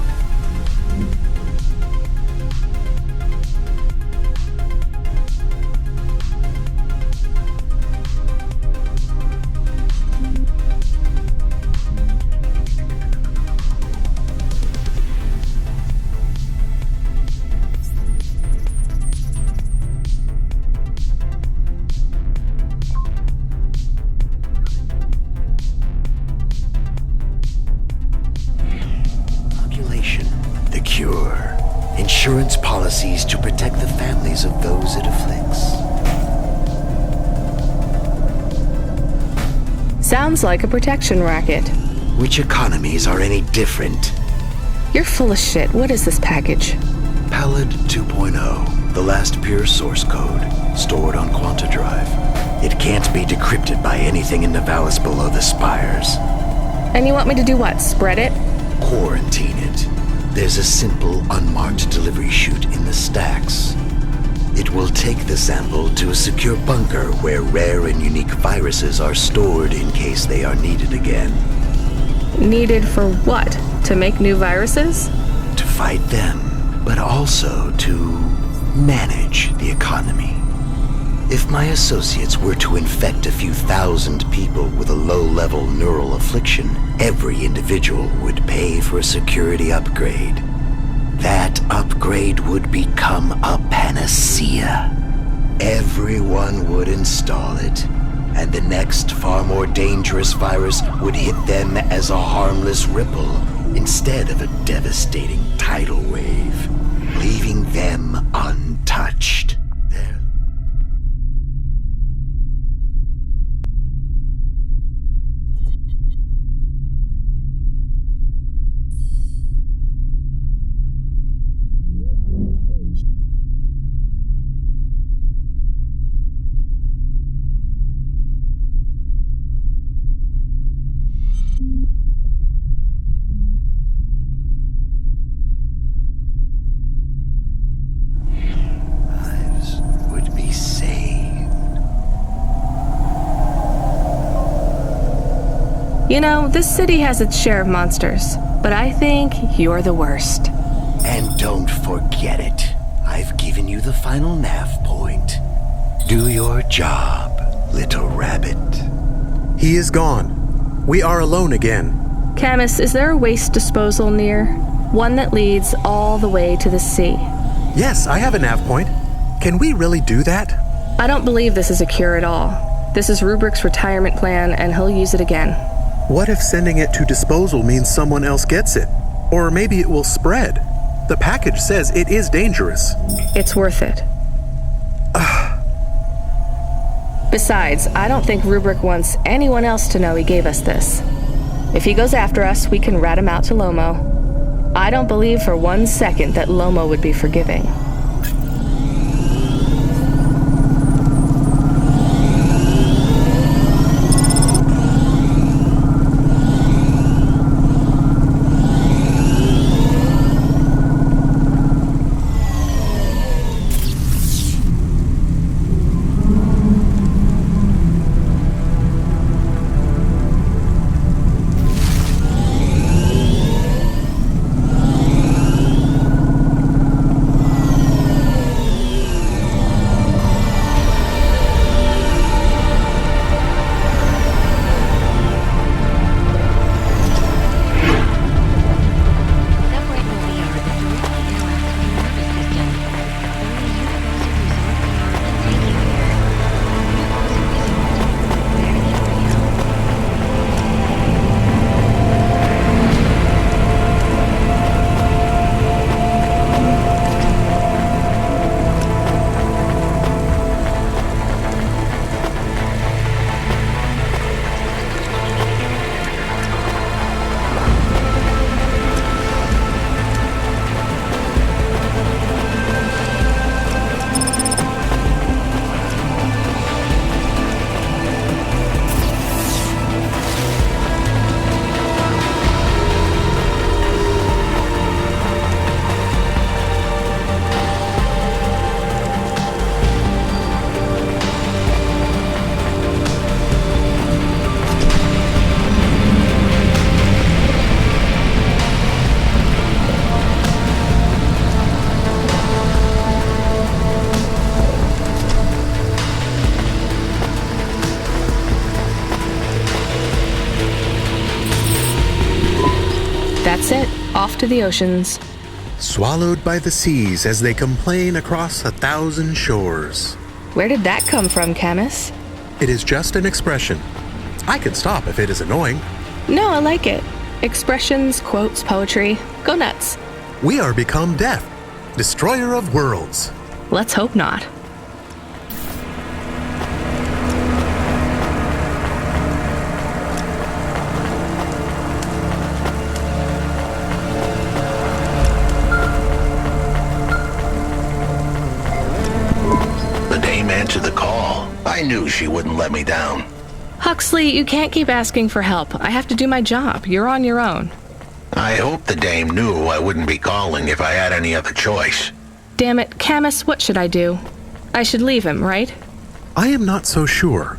The cure. Insurance policies to protect the families of those it afflicts. Sounds like a protection racket. Which economies are any different? You're full of shit. What is this package? Pallid 2.0, the last pure source code, stored on Quanta Drive. It can't be decrypted by anything in Nivalis below the spires. And you want me to do what? Spread it? Quarantine it. There's a simple, unmarked delivery chute in the stacks. It will take the sample to a secure bunker where rare and unique viruses are stored in case they are needed again. Needed for what? To make new viruses? To fight them, but also to manage the economy. If my associates were to infect a few thousand people with a low-level neural affliction, every individual would pay for a security upgrade. That upgrade would become a panacea. Everyone would install it, and the next far more dangerous virus would hit them as a harmless ripple instead of a devastating tidal wave, leaving them untouched. You know, this city has its share of monsters, but I think you're the worst. And don't forget it. I've given you the final nav point. Do your job, little rabbit. He is gone. We are alone again. Camus, is there a waste disposal near? One that leads all the way to the sea. Yes, I have a nav point. Can we really do that? I don't believe this is a cure at all. This is Rubrick's retirement plan, and he'll use it again. What if sending it to disposal means someone else gets it? Or maybe it will spread. The package says it is dangerous. It's worth it. Besides, I don't think Rubrick wants anyone else to know he gave us this. If he goes after us, we can rat him out to Lomo. I don't believe for 1 second that Lomo would be forgiving. That's it. Off to the oceans. Swallowed by the seas as they complain across 1,000 shores. Where did that come from, Camus? It is just an expression. I can stop if it is annoying. No, I like it. Expressions, quotes, poetry. Go nuts. We are become death, destroyer of worlds. Let's hope not. Answer the call. I knew she wouldn't let me down. Huxley, you can't keep asking for help. I have to do my job. You're on your own. I hope the dame knew I wouldn't be calling if I had any other choice. Damn it, Camus, what should I do? I should leave him, right? I am not so sure.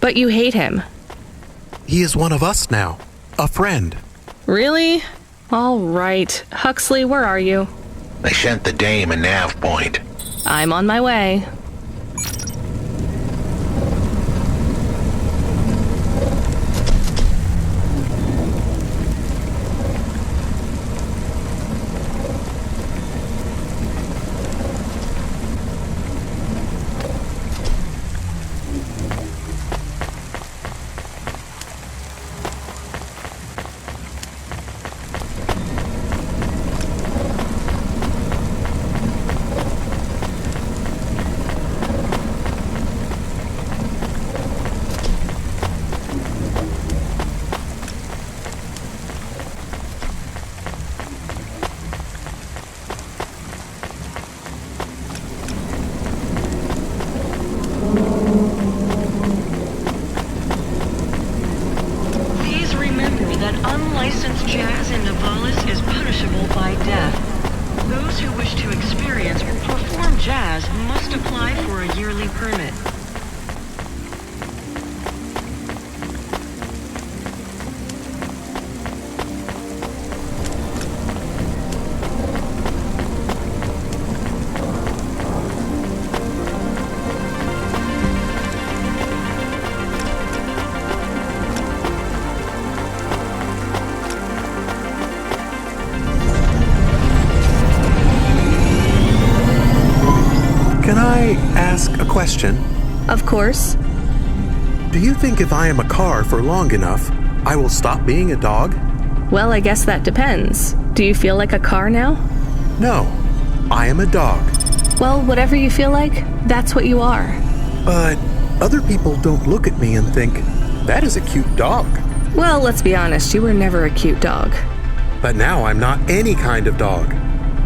But you hate him. He is one of us now. A friend. Really? All right. Huxley, where are you? I sent the dame a nav point. I'm on my way. Unlicensed jazz in Nivalis is punishable by death. Those who wish to experience or perform jazz must apply for a yearly permit. I ask a question? Of course. Do you think if I am a car for long enough, I will stop being a dog? Well, I guess that depends. Do you feel like a car now? No, I am a dog. Well, whatever you feel like, that's what you are. But other people don't look at me and think, that is a cute dog. Well, let's be honest, you were never a cute dog. But now I'm not any kind of dog.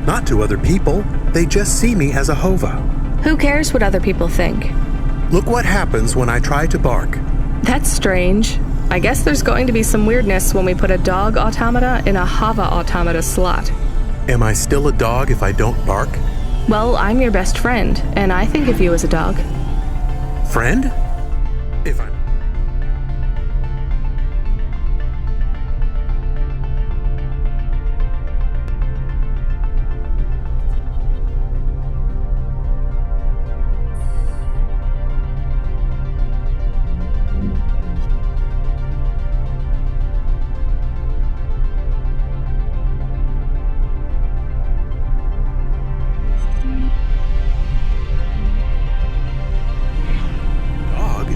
Not to other people, they just see me as a Hova. Who cares what other people think? Look what happens when I try to bark. That's strange. I guess there's going to be some weirdness when we put a dog automata in a Hava automata slot. Am I still a dog if I don't bark? Well, I'm your best friend, and I think of you as a dog. Friend? If I'm...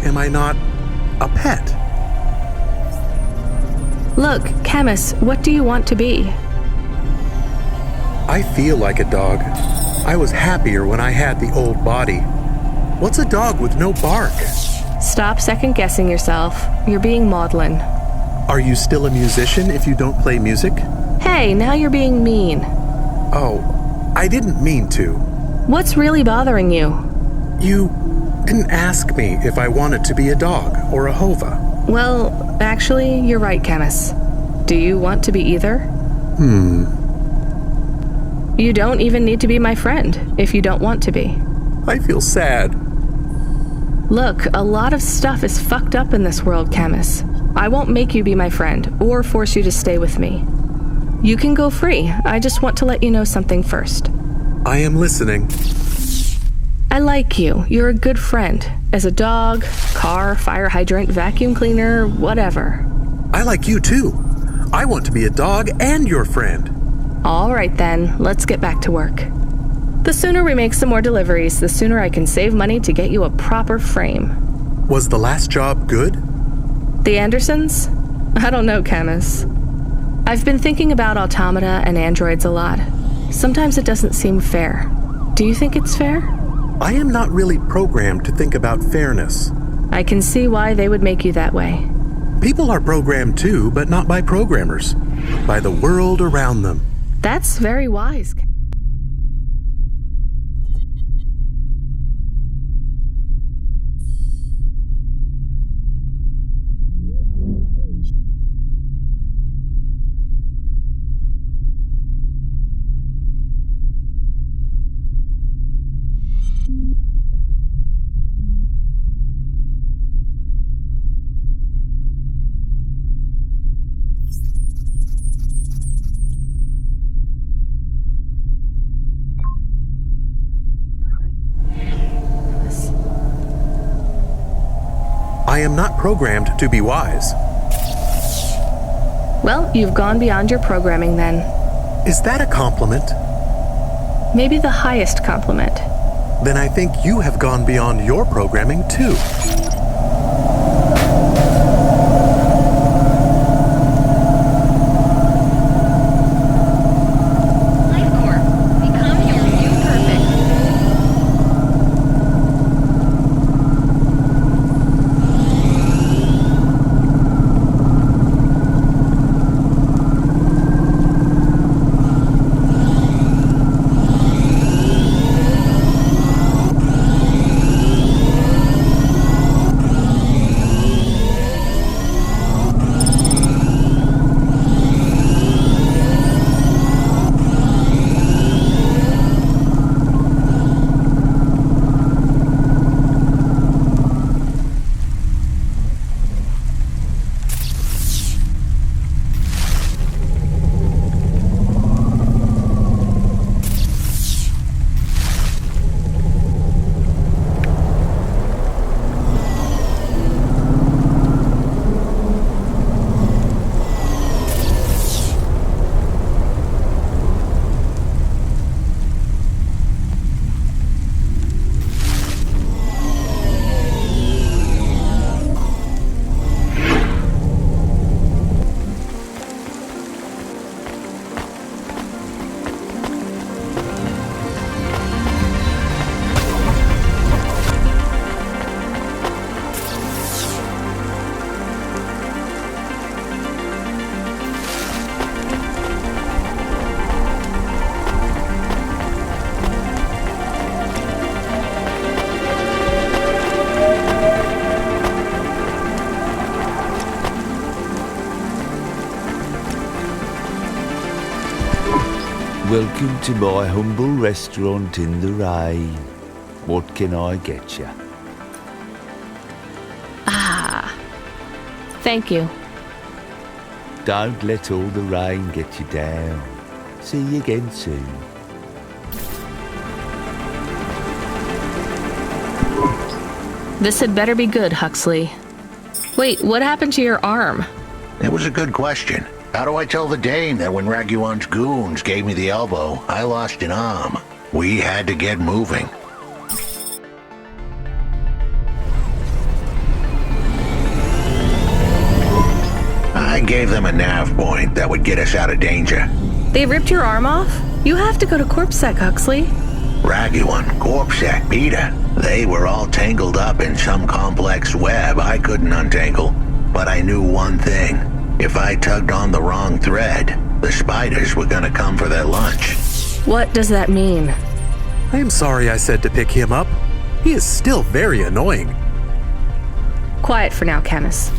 Am I not a pet? Look, Camus, what do you want to be? I feel like a dog. I was happier when I had the old body. What's a dog with no bark? Stop second-guessing yourself. You're being maudlin. Are you still a musician if you don't play music? Hey, now you're being mean. Oh, I didn't mean to. What's really bothering you? You didn't ask me if I wanted to be a dog or a Hova. Well, actually, you're right, Camus. Do you want to be either? You don't even need to be my friend if you don't want to be. I feel sad. Look, a lot of stuff is fucked up in this world, Camus. I won't make you be my friend or force you to stay with me. You can go free. I just want to let you know something first. I am listening. I like you. You're a good friend. As a dog, car, fire hydrant, vacuum cleaner, whatever. I like you too. I want to be a dog and your friend. All right then, let's get back to work. The sooner we make some more deliveries, the sooner I can save money to get you a proper frame. Was the last job good? The Andersons? I don't know, Camus. I've been thinking about automata and androids a lot. Sometimes it doesn't seem fair. Do you think it's fair? I am not really programmed to think about fairness. I can see why they would make you that way. People are programmed too, but not by programmers. By the world around them. That's very wise. I am not programmed to be wise. Well, you've gone beyond your programming then. Is that a compliment? Maybe the highest compliment. Then I think you have gone beyond your programming too. Welcome to my humble restaurant in the rain. What can I get you? Ah, thank you. Don't let all the rain get you down. See you again soon. This had better be good, Huxley. Wait, what happened to your arm? It was a good question. How do I tell the dame that when Raguan's goons gave me the elbow, I lost an arm? We had to get moving. I gave them a nav point that would get us out of danger. They ripped your arm off? You have to go to CorpSec, Huxley. Raguan, CorpSec, Peter. They were all tangled up in some complex web I couldn't untangle. But I knew one thing. If I tugged on the wrong thread, the spiders were gonna come for their lunch. What does that mean? I am sorry I said to pick him up. He is still very annoying. Quiet for now, Camus.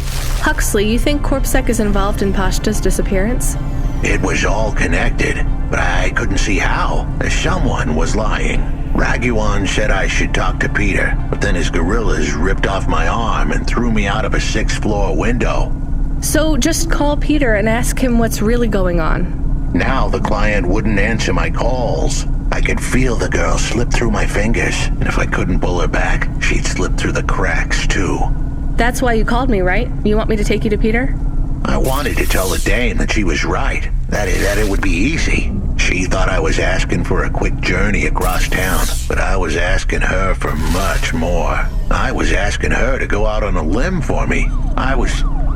Huxley, you think CorpSec is involved in Pashta's disappearance? It was all connected, but I couldn't see how. Someone was lying. Raguan said I should talk to Peter, but then his gorillas ripped off my arm and threw me out of a 6th floor window. So just call Peter and ask him what's really going on. Now the client wouldn't answer my calls. I could feel the girl slip through my fingers, and if I couldn't pull her back, she'd slip through the cracks too. That's why you called me, right? You want me to take you to Peter? I wanted to tell the dame that she was right, that it would be easy. She thought I was asking for a quick journey across town, but I was asking her for much more. I was asking her to go out on a limb for me.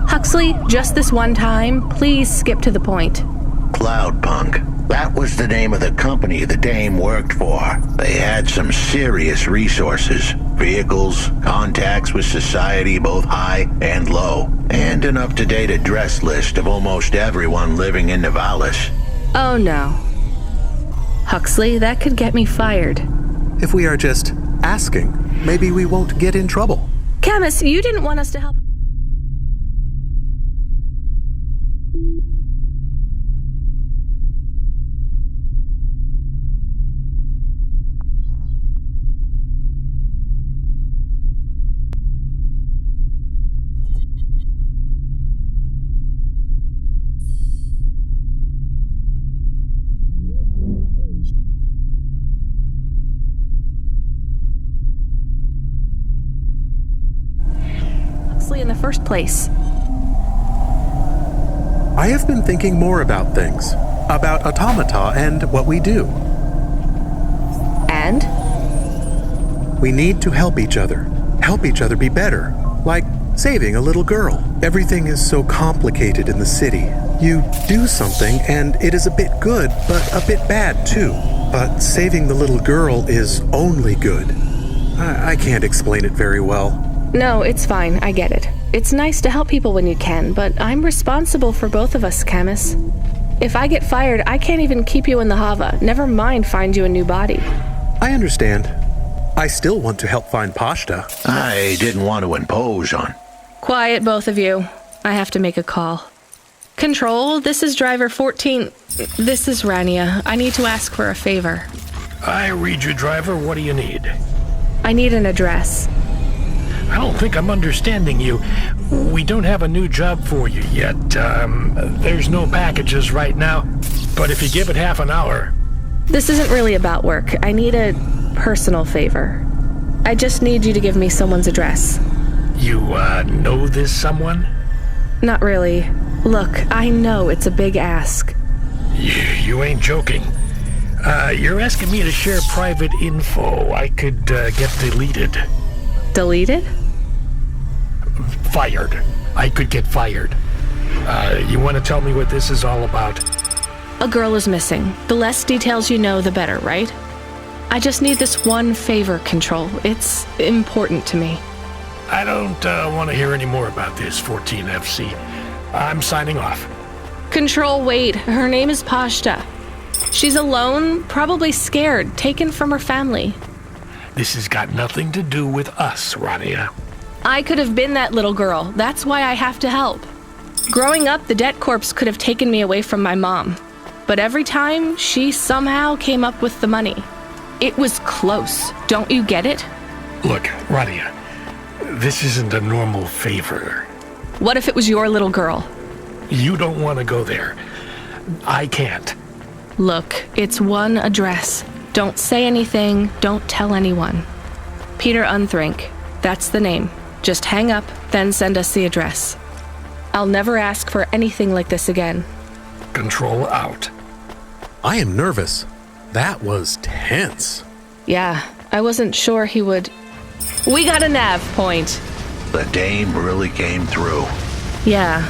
Huxley, just this one time, please skip to the point. Cloudpunk. That was the name of the company the dame worked for. They had some serious resources. Vehicles, contacts with society both high and low, and an up-to-date address list of almost everyone living in Nivalis. Oh no. Huxley, that could get me fired. If we are just asking, maybe we won't get in trouble. Camus, you didn't want us to help. In the first place. I have been thinking more about things, about automata and what we do. And? We need to help each other be better, like saving a little girl. Everything is so complicated in the city. You do something and it is a bit good, but a bit bad too. But saving the little girl is only good. I can't explain it very well. No, it's fine. I get it. It's nice to help people when you can, but I'm responsible for both of us, Camus. If I get fired, I can't even keep you in the Hava. Never mind find you a new body. I understand. I still want to help find Pashta. I didn't want to impose on. Quiet, both of you. I have to make a call. Control, this is driver 14. This is Rania. I need to ask for a favor. I read you, driver. What do you need? I need an address. I don't think I'm understanding you. We don't have a new job for you yet. There's no packages right now. But if you give it half an hour... This isn't really about work. I need a personal favor. I just need you to give me someone's address. You, know this someone? Not really. Look, I know it's a big ask. You ain't joking. You're asking me to share private info I could, get deleted. Deleted? Fired. I could get fired. You want to tell me what this is all about? A girl is missing. The less details you know, the better, right? I just need this one favor, Control. It's important to me. I don't want to hear any more about this, 14FC. I'm signing off. Control, wait. Her name is Pashta. She's alone, probably scared, taken from her family. This has got nothing to do with us, Rania. I could have been that little girl. That's why I have to help. Growing up, the debt corps could have taken me away from my mom. but every time she somehow came up with the money. It was close. Don't you get it? Look, Radia, this isn't a normal favor. What if it was your little girl? You don't want to go there. I can't. Look, it's one address. Don't say anything. Don't tell anyone. Peter Unthrink. That's the name. Just hang up, then send us the address. I'll never ask for anything like this again. Control out. I am nervous. That was tense. Yeah, I wasn't sure he would... We got a nav point. The dame really came through. Yeah.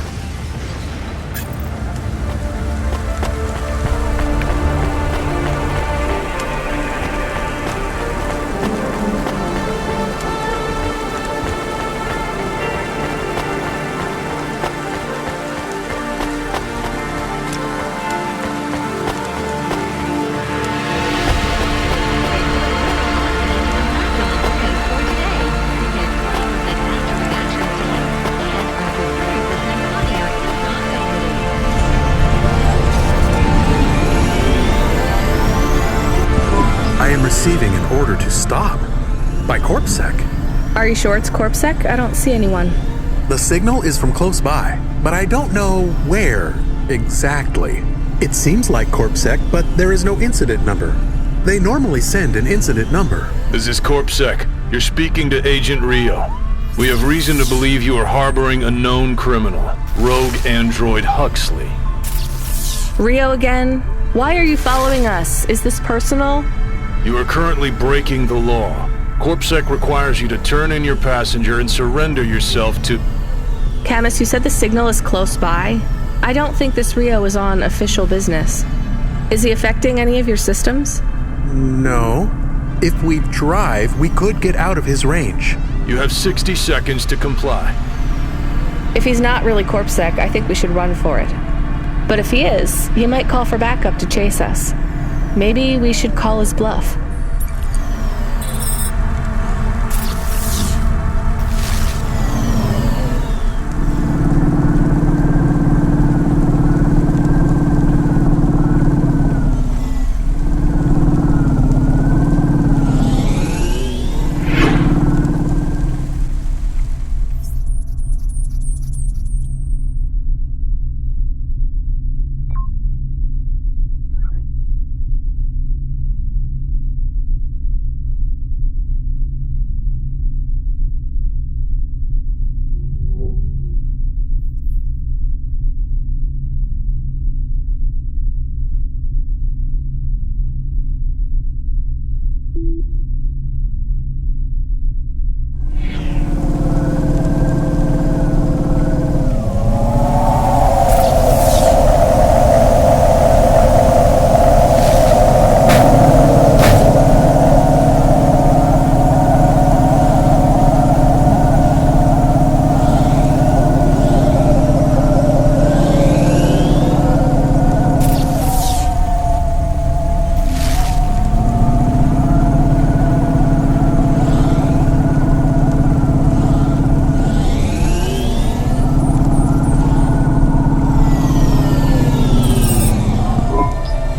Receiving an order to stop by CorpSec. Are you sure it's CorpSec? I don't see anyone. The signal is from close by, but I don't know where exactly. It seems like CorpSec, but there is no incident number. They normally send an incident number. This is CorpSec. You're speaking to Agent Rio. We have reason to believe you are harboring a known criminal, rogue android Huxley. Rio again? Why are you following us? Is this personal? You are currently breaking the law. CorpSec requires you to turn in your passenger and surrender yourself to... Camus, you said the signal is close by. I don't think this Rio is on official business. Is he affecting any of your systems? No. If we drive, we could get out of his range. You have 60 seconds to comply. If he's not really CorpSec, I think we should run for it. But if he is, he might call for backup to chase us. Maybe we should call his bluff.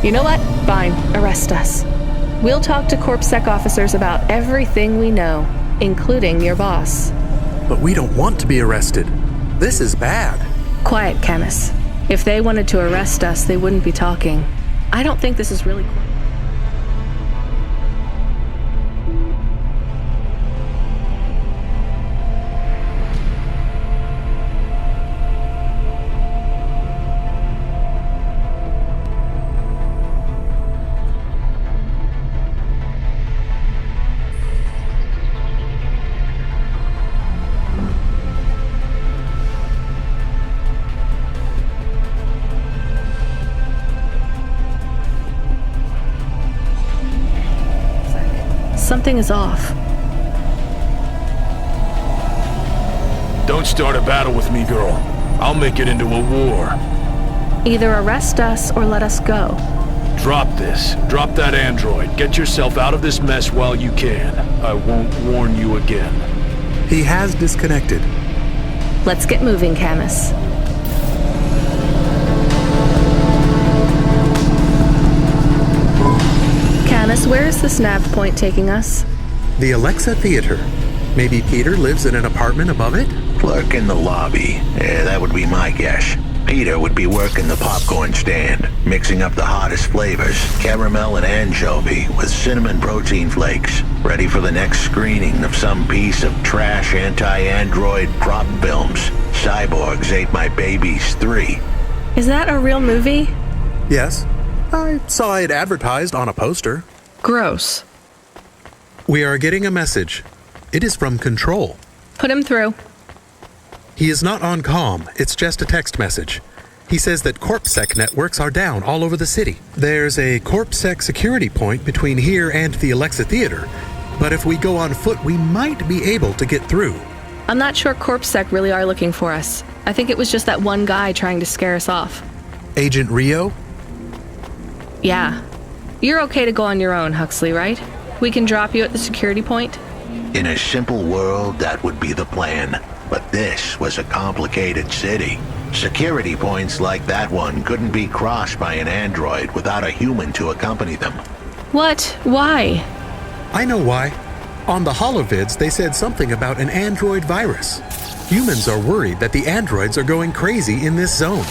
You know what? Fine. Arrest us. We'll talk to CorpSec officers about everything we know, including your boss. But we don't want to be arrested. This is bad. Quiet, Camus. If they wanted to arrest us, they wouldn't be talking. I don't think this is really cool. Something is off. Don't start a battle with me, girl. I'll make it into a war. Either arrest us or let us go. Drop this. Drop that android. Get yourself out of this mess while you can. I won't warn you again. He has disconnected. Let's get moving, Camus. Hux, where is this nav point taking us? The Alexa Theater. Maybe Peter lives in an apartment above it? Clerk in the lobby. Yeah, that would be my guess. Peter would be working the popcorn stand, mixing up the hottest flavors, caramel and anchovy with cinnamon protein flakes, ready for the next screening of some piece of trash anti-android prop films. Cyborgs Ate My Babies 3. Is that a real movie? Yes. I saw it advertised on a poster. Gross. We are getting a message. It is from Control. Put him through. He is not on comm. It's just a text message. He says that CorpSec networks are down all over the city. There's a CorpSec security point between here and the Alexa Theater, but if we go on foot, we might be able to get through. I'm not sure CorpSec really are looking for us. I think it was just that one guy trying to scare us off. Agent Rio? Yeah. You're okay to go on your own, Huxley, right? We can drop you at the security point? In a simple world, that would be the plan. But this was a complicated city. Security points like that one couldn't be crossed by an android without a human to accompany them. What? Why? I know why. On the holovids, they said something about an android virus. Humans are worried that the androids are going crazy in this zone.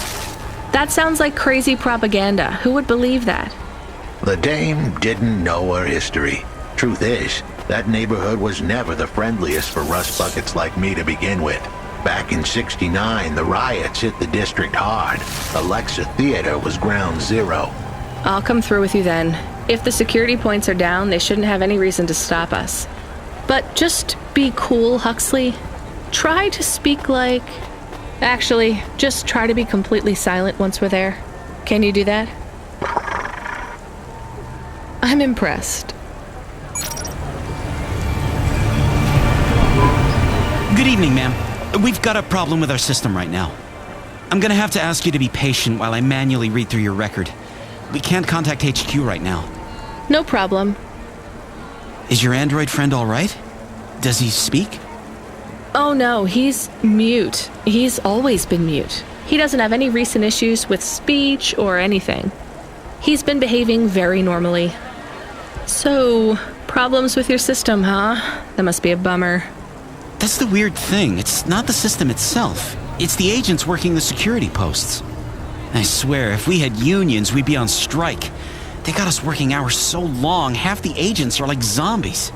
That sounds like crazy propaganda. Who would believe that? The dame didn't know her history. Truth is, that neighborhood was never the friendliest for rust buckets like me to begin with. Back in '69, the riots hit the district hard. Alexa Theater was ground zero. I'll come through with you then. If the security points are down, they shouldn't have any reason to stop us. But just be cool, Huxley. Try to speak like... Actually, just try to be completely silent once we're there. Can you do that? I'm impressed. Good evening, ma'am. We've got a problem with our system right now. I'm gonna have to ask you to be patient while I manually read through your record. We can't contact HQ right now. No problem. Is your android friend all right? Does he speak? Oh no, he's mute. He's always been mute. He doesn't have any recent issues with speech or anything. He's been behaving very normally. So, problems with your system, huh? That must be a bummer. That's the weird thing. It's not the system itself. It's the agents working the security posts. I swear, if we had unions, we'd be on strike. They got us working hours so long, half the agents are like zombies.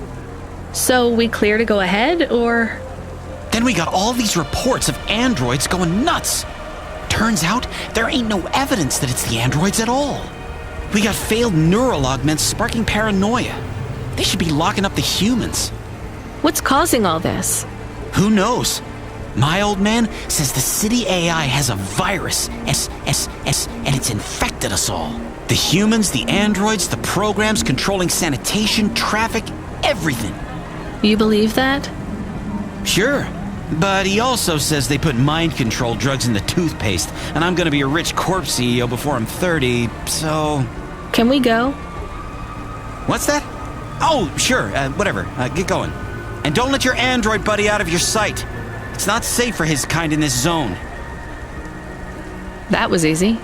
So we clear to go ahead, or...? Then we got all these reports of androids going nuts. Turns out, there ain't no evidence that it's the androids at all. We got failed neural augments sparking paranoia. They should be locking up the humans. What's causing all this? Who knows? My old man says the city AI has a virus, and it's infected us all. The humans, the androids, the programs controlling sanitation, traffic, everything. You believe that? Sure. But he also says they put mind control drugs in the toothpaste, and I'm gonna be a rich corp CEO before I'm 30, so... Can we go? What's that? Oh, sure, whatever. Get going. And don't let your android buddy out of your sight. It's not safe for his kind in this zone. That was easy.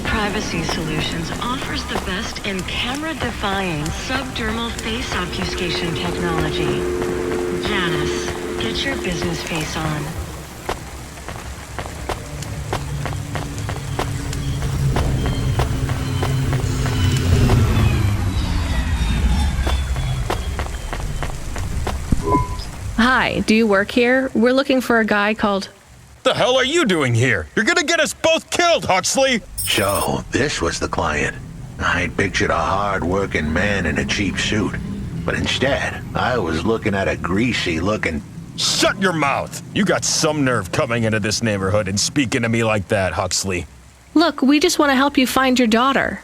Privacy Solutions offers the best in camera-defying subdermal face obfuscation technology. Janus, get your business face on. Hi, do you work here? We're looking for a guy called... The hell are you doing here? You're gonna get us both killed, Huxley! So, this was the client. I'd pictured a hard-working man in a cheap suit. But instead, I was looking at a greasy-looking... Shut your mouth! You got some nerve coming into this neighborhood and speaking to me like that, Huxley. Look, we just want to help you find your daughter.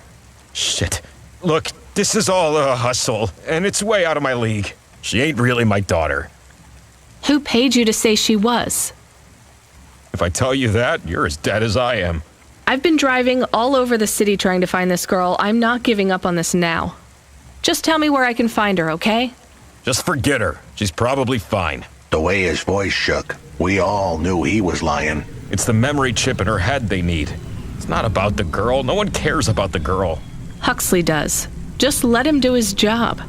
Shit. Look, this is all a hustle, and it's way out of my league. She ain't really my daughter. Who paid you to say she was? If I tell you that, you're as dead as I am. I've been driving all over the city trying to find this girl. I'm not giving up on this now. Just tell me where I can find her, okay? Just forget her. She's probably fine. The way his voice shook, we all knew he was lying. It's the memory chip in her head they need. It's not about the girl. No one cares about the girl. Huxley does. Just let him do his job.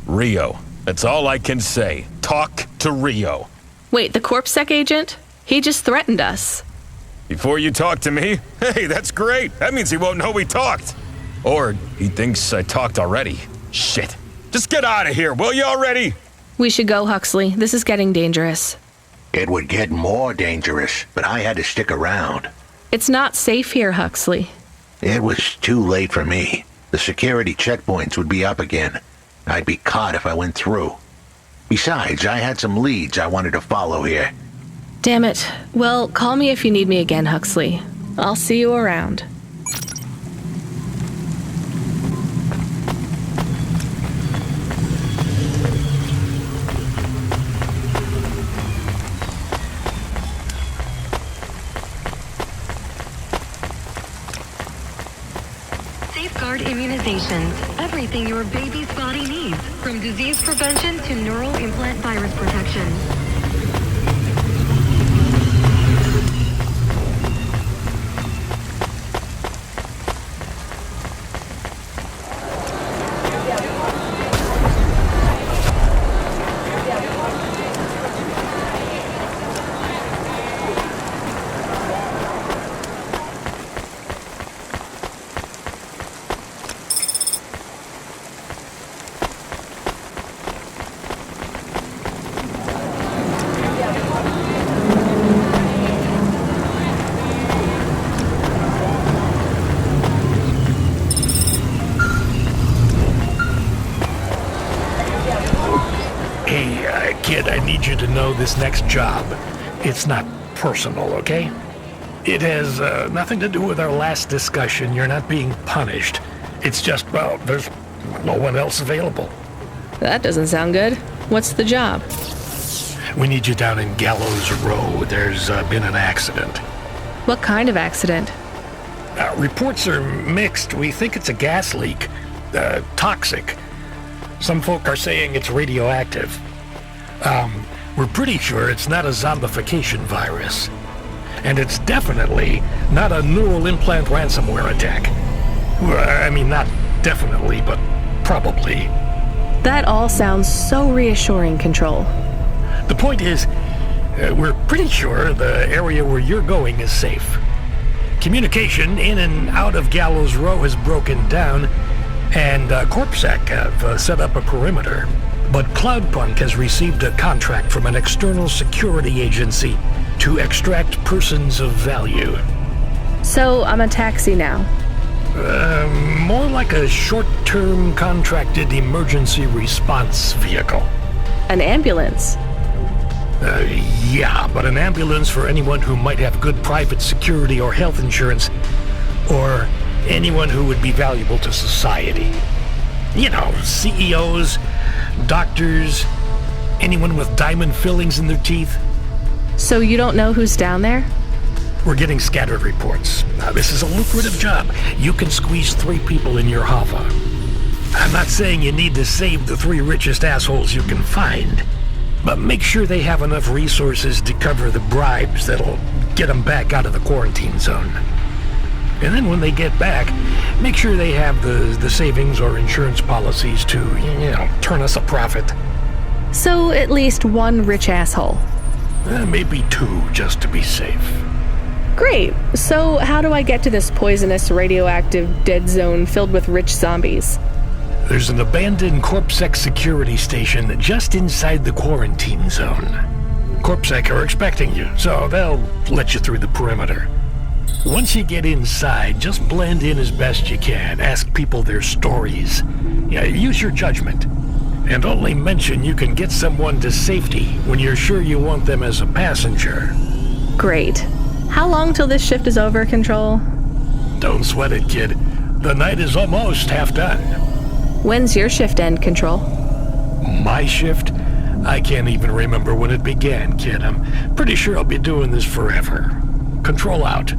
Rio. That's all I can say. Talk to Rio. Wait, the CorpSec agent? He just threatened us. Before you talk to me? Hey, that's great. That means he won't know we talked. Or he thinks I talked already. Shit. Just get out of here, will you already? We should go, Huxley. This is getting dangerous. It would get more dangerous, but I had to stick around. It's not safe here, Huxley. It was too late for me. The security checkpoints would be up again. I'd be caught if I went through. Besides, I had some leads I wanted to follow here. Damn it. Well, call me if you need me again, Huxley. I'll see you around. Safeguard Immunizations. Everything your baby's body needs, from disease prevention to neural implant virus protection. Kid, I need you to know this next job. It's not personal, okay? It has nothing to do with our last discussion. You're not being punished. It's just, well, there's no one else available. That doesn't sound good. What's the job? We need you down in Gallows Row. There's been an accident. What kind of accident? Reports are mixed. We think it's a gas leak. Toxic. Some folk are saying it's radioactive. We're pretty sure it's not a zombification virus. And it's definitely not a neural implant ransomware attack. I mean, not definitely, but probably. That all sounds so reassuring, Control. The point is, we're pretty sure the area where you're going is safe. Communication in and out of Gallows Row has broken down, and CorpSec have set up a perimeter. But Cloudpunk has received a contract from an external security agency to extract persons of value. So I'm a taxi now? More like a short-term contracted emergency response vehicle. An ambulance? Yeah, but an ambulance for anyone who might have good private security or health insurance, or anyone who would be valuable to society. You know, CEOs, doctors, anyone with diamond fillings in their teeth. So you don't know who's down there? We're getting scattered reports. Now, this is a lucrative job. You can squeeze 3 people in your hover. I'm not saying you need to save the 3 richest assholes you can find, but make sure they have enough resources to cover the bribes that'll get them back out of the quarantine zone. And then when they get back, make sure they have the savings or insurance policies to, turn us a profit. So at least 1 rich asshole. Maybe 2, just to be safe. Great. So how do I get to this poisonous, radioactive, dead zone filled with rich zombies? There's an abandoned CorpSec security station just inside the quarantine zone. CorpSec are expecting you, so they'll let you through the perimeter. Once you get inside, just blend in as best you can. Ask people their stories. Use your judgment. And only mention you can get someone to safety when you're sure you want them as a passenger. Great. How long till this shift is over, Control? Don't sweat it, kid. The night is almost half done. When's your shift end, Control? My shift? I can't even remember when it began, kid. I'm pretty sure I'll be doing this forever. Control out.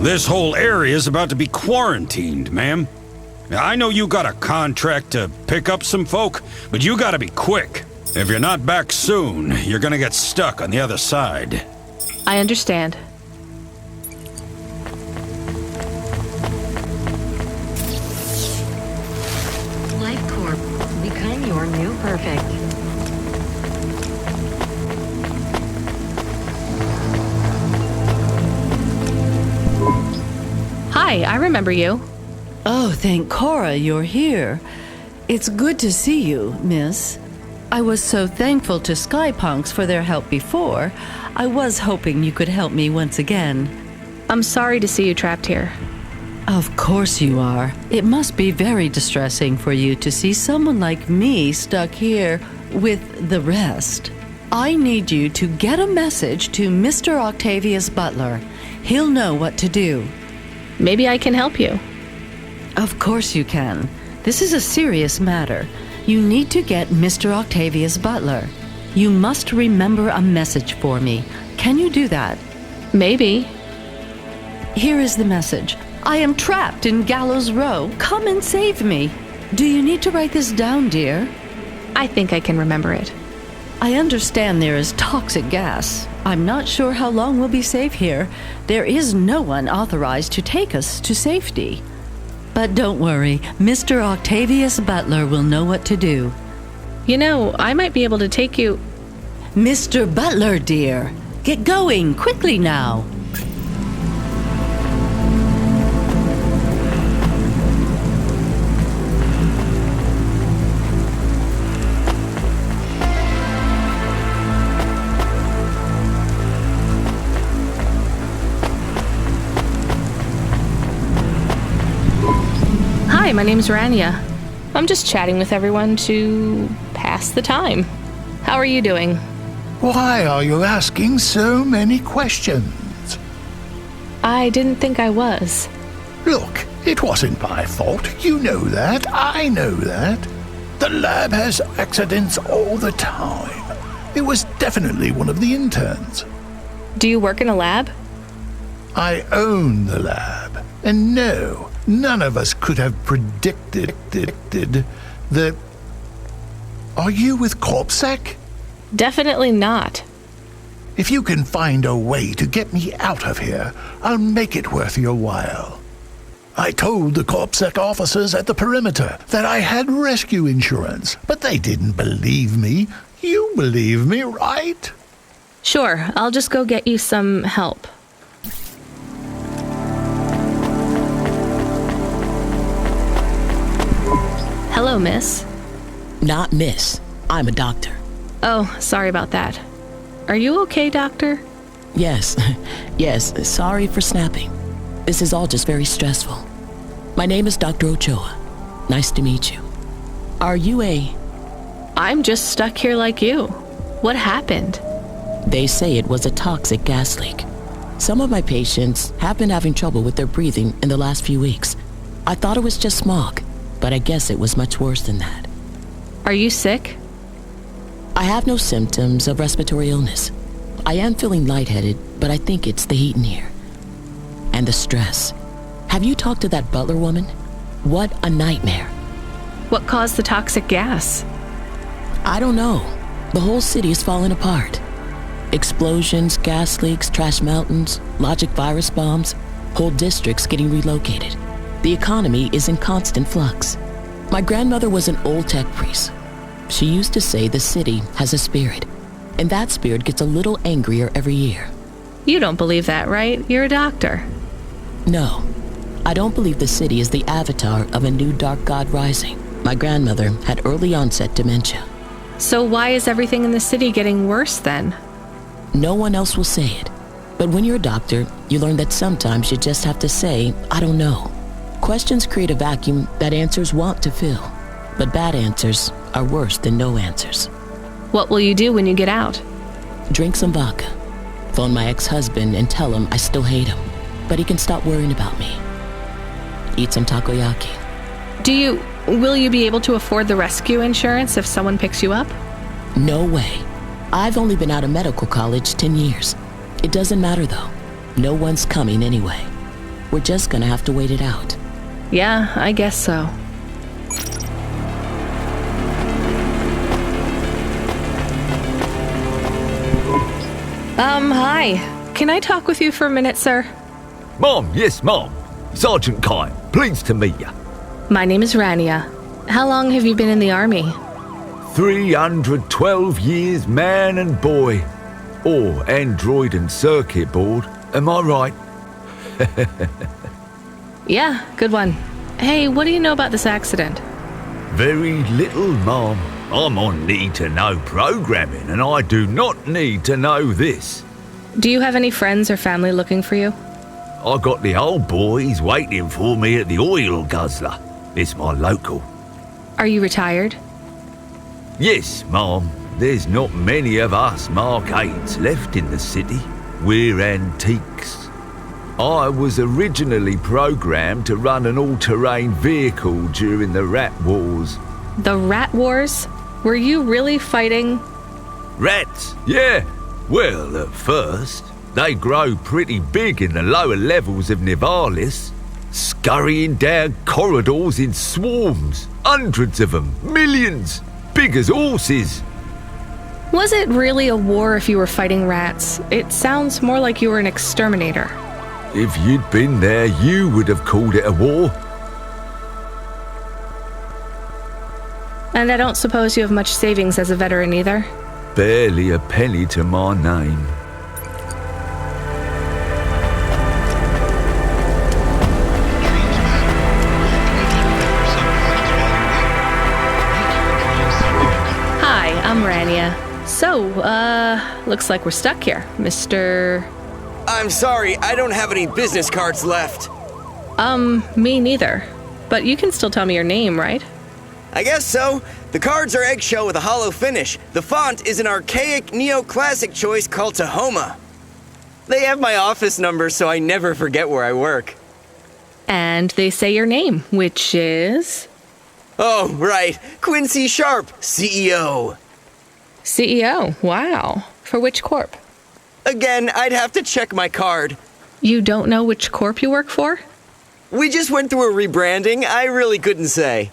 This whole area is about to be quarantined, ma'am. Now, I know you got a contract to pick up some folk, but you gotta be quick. If you're not back soon, you're gonna get stuck on the other side. I understand. Life Corp. Become your new perfect. Hi, I remember you. Oh, thank Cora you're here. It's good to see you, miss. I was so thankful to Skypunks for their help before. I was hoping you could help me once again. I'm sorry to see you trapped here. Of course you are. It must be very distressing for you to see someone like me stuck here with the rest. I need you to get a message to Mr. Octavius Butler. He'll know what to do. Maybe I can help you. Of course you can. This is a serious matter. You need to get Mr. Octavius Butler. You must remember a message for me. Can you do that? Maybe. Here is the message. I am trapped in Gallows Row. Come and save me. Do you need to write this down, dear? I think I can remember it. I understand there is toxic gas. I'm not sure how long we'll be safe here. There is no one authorized to take us to safety. But don't worry, Mr. Octavius Butler will know what to do. You know, I might be able to take you... Mr. Butler, dear, get going quickly now. Hi, my name's Rania. I'm just chatting with everyone to pass the time. How are you doing? Why are you asking so many questions? I didn't think I was. Look, It wasn't my fault. You know that. I know that. The lab has accidents all the time. It was definitely one of the interns. Do you work in a lab? I own the lab. And no, none of us could have predicted the... Are you with CorpSec? Definitely not. If you can find a way to get me out of here, I'll make it worth your while. I told the CorpSec officers at the perimeter that I had rescue insurance, but they didn't believe me. You believe me, right? Sure, I'll just go get you some help. Hello, miss. Not miss. I'm a doctor. Oh, sorry about that. Are you okay, doctor? Yes. Yes, sorry for snapping. This is all just very stressful. My name is Dr. Ochoa. Nice to meet you. Are you a... I'm just stuck here like you. What happened? They say it was a toxic gas leak. Some of my patients have been having trouble with their breathing in the last few weeks. I thought it was just smog, but I guess it was much worse than that. Are you sick? I have no symptoms of respiratory illness. I am feeling lightheaded, but I think it's the heat in here. And the stress. Have you talked to that butler woman? What a nightmare. What caused the toxic gas? I don't know. The whole city is falling apart. Explosions, gas leaks, trash mountains, logic virus bombs, whole districts getting relocated. The economy is in constant flux. My grandmother was an old tech priest. She used to say the city has a spirit, and that spirit gets a little angrier every year. You don't believe that, right? You're a doctor. No, I don't believe the city is the avatar of a new dark god rising. My grandmother had early onset dementia. So why is everything in the city getting worse then? No one else will say it. But when you're a doctor, you learn that sometimes you just have to say, I don't know. Questions create a vacuum that answers want to fill. But bad answers are worse than no answers. What will you do when you get out? Drink some vodka. Phone my ex-husband and tell him I still hate him, but he can stop worrying about me. Eat some takoyaki. Will you be able to afford the rescue insurance if someone picks you up? No way. I've only been out of medical college 10 years. It doesn't matter though. No one's coming anyway. We're just gonna have to wait it out. Yeah, I guess so. Hi. Can I talk with you for a minute, sir? Mom, yes, Mom. Sergeant Kyle, pleased to meet you. My name is Rania. How long have you been in the army? 312 years, man and boy. Or android and circuit board, am I right? Yeah, good one. Hey, what do you know about this accident? Very little, Mom. I'm on need-to-know programming, and I do not need to know this. Do you have any friends or family looking for you? I got the old boys waiting for me at the Oil Guzzler. It's my local. Are you retired? Yes, Mom. There's not many of us Mark 8s left in the city. We're antiques. I was originally programmed to run an all-terrain vehicle during the Rat Wars. The Rat Wars? Were you really fighting? Rats? Yeah. Well, at first, they grow pretty big in the lower levels of Nivalis, scurrying down corridors in swarms, hundreds of them, millions, big as horses. Was it really a war if you were fighting rats? It sounds more like you were an exterminator. If you'd been there, you would have called it a war. And I don't suppose you have much savings as a veteran either? Barely a penny to my name. Hi, I'm Rania. So, looks like we're stuck here, Mr... I'm sorry, I don't have any business cards left. Me neither. But you can still tell me your name, right? I guess so. The cards are eggshell with a hollow finish. The font is an archaic neoclassic choice called Tahoma. They have my office number, so I never forget where I work. And they say your name, which is... Oh, right. Quincy Sharp, CEO. CEO, wow. For which corp? Again, I'd have to check my card. You don't know which corp you work for? We just went through a rebranding. I really couldn't say.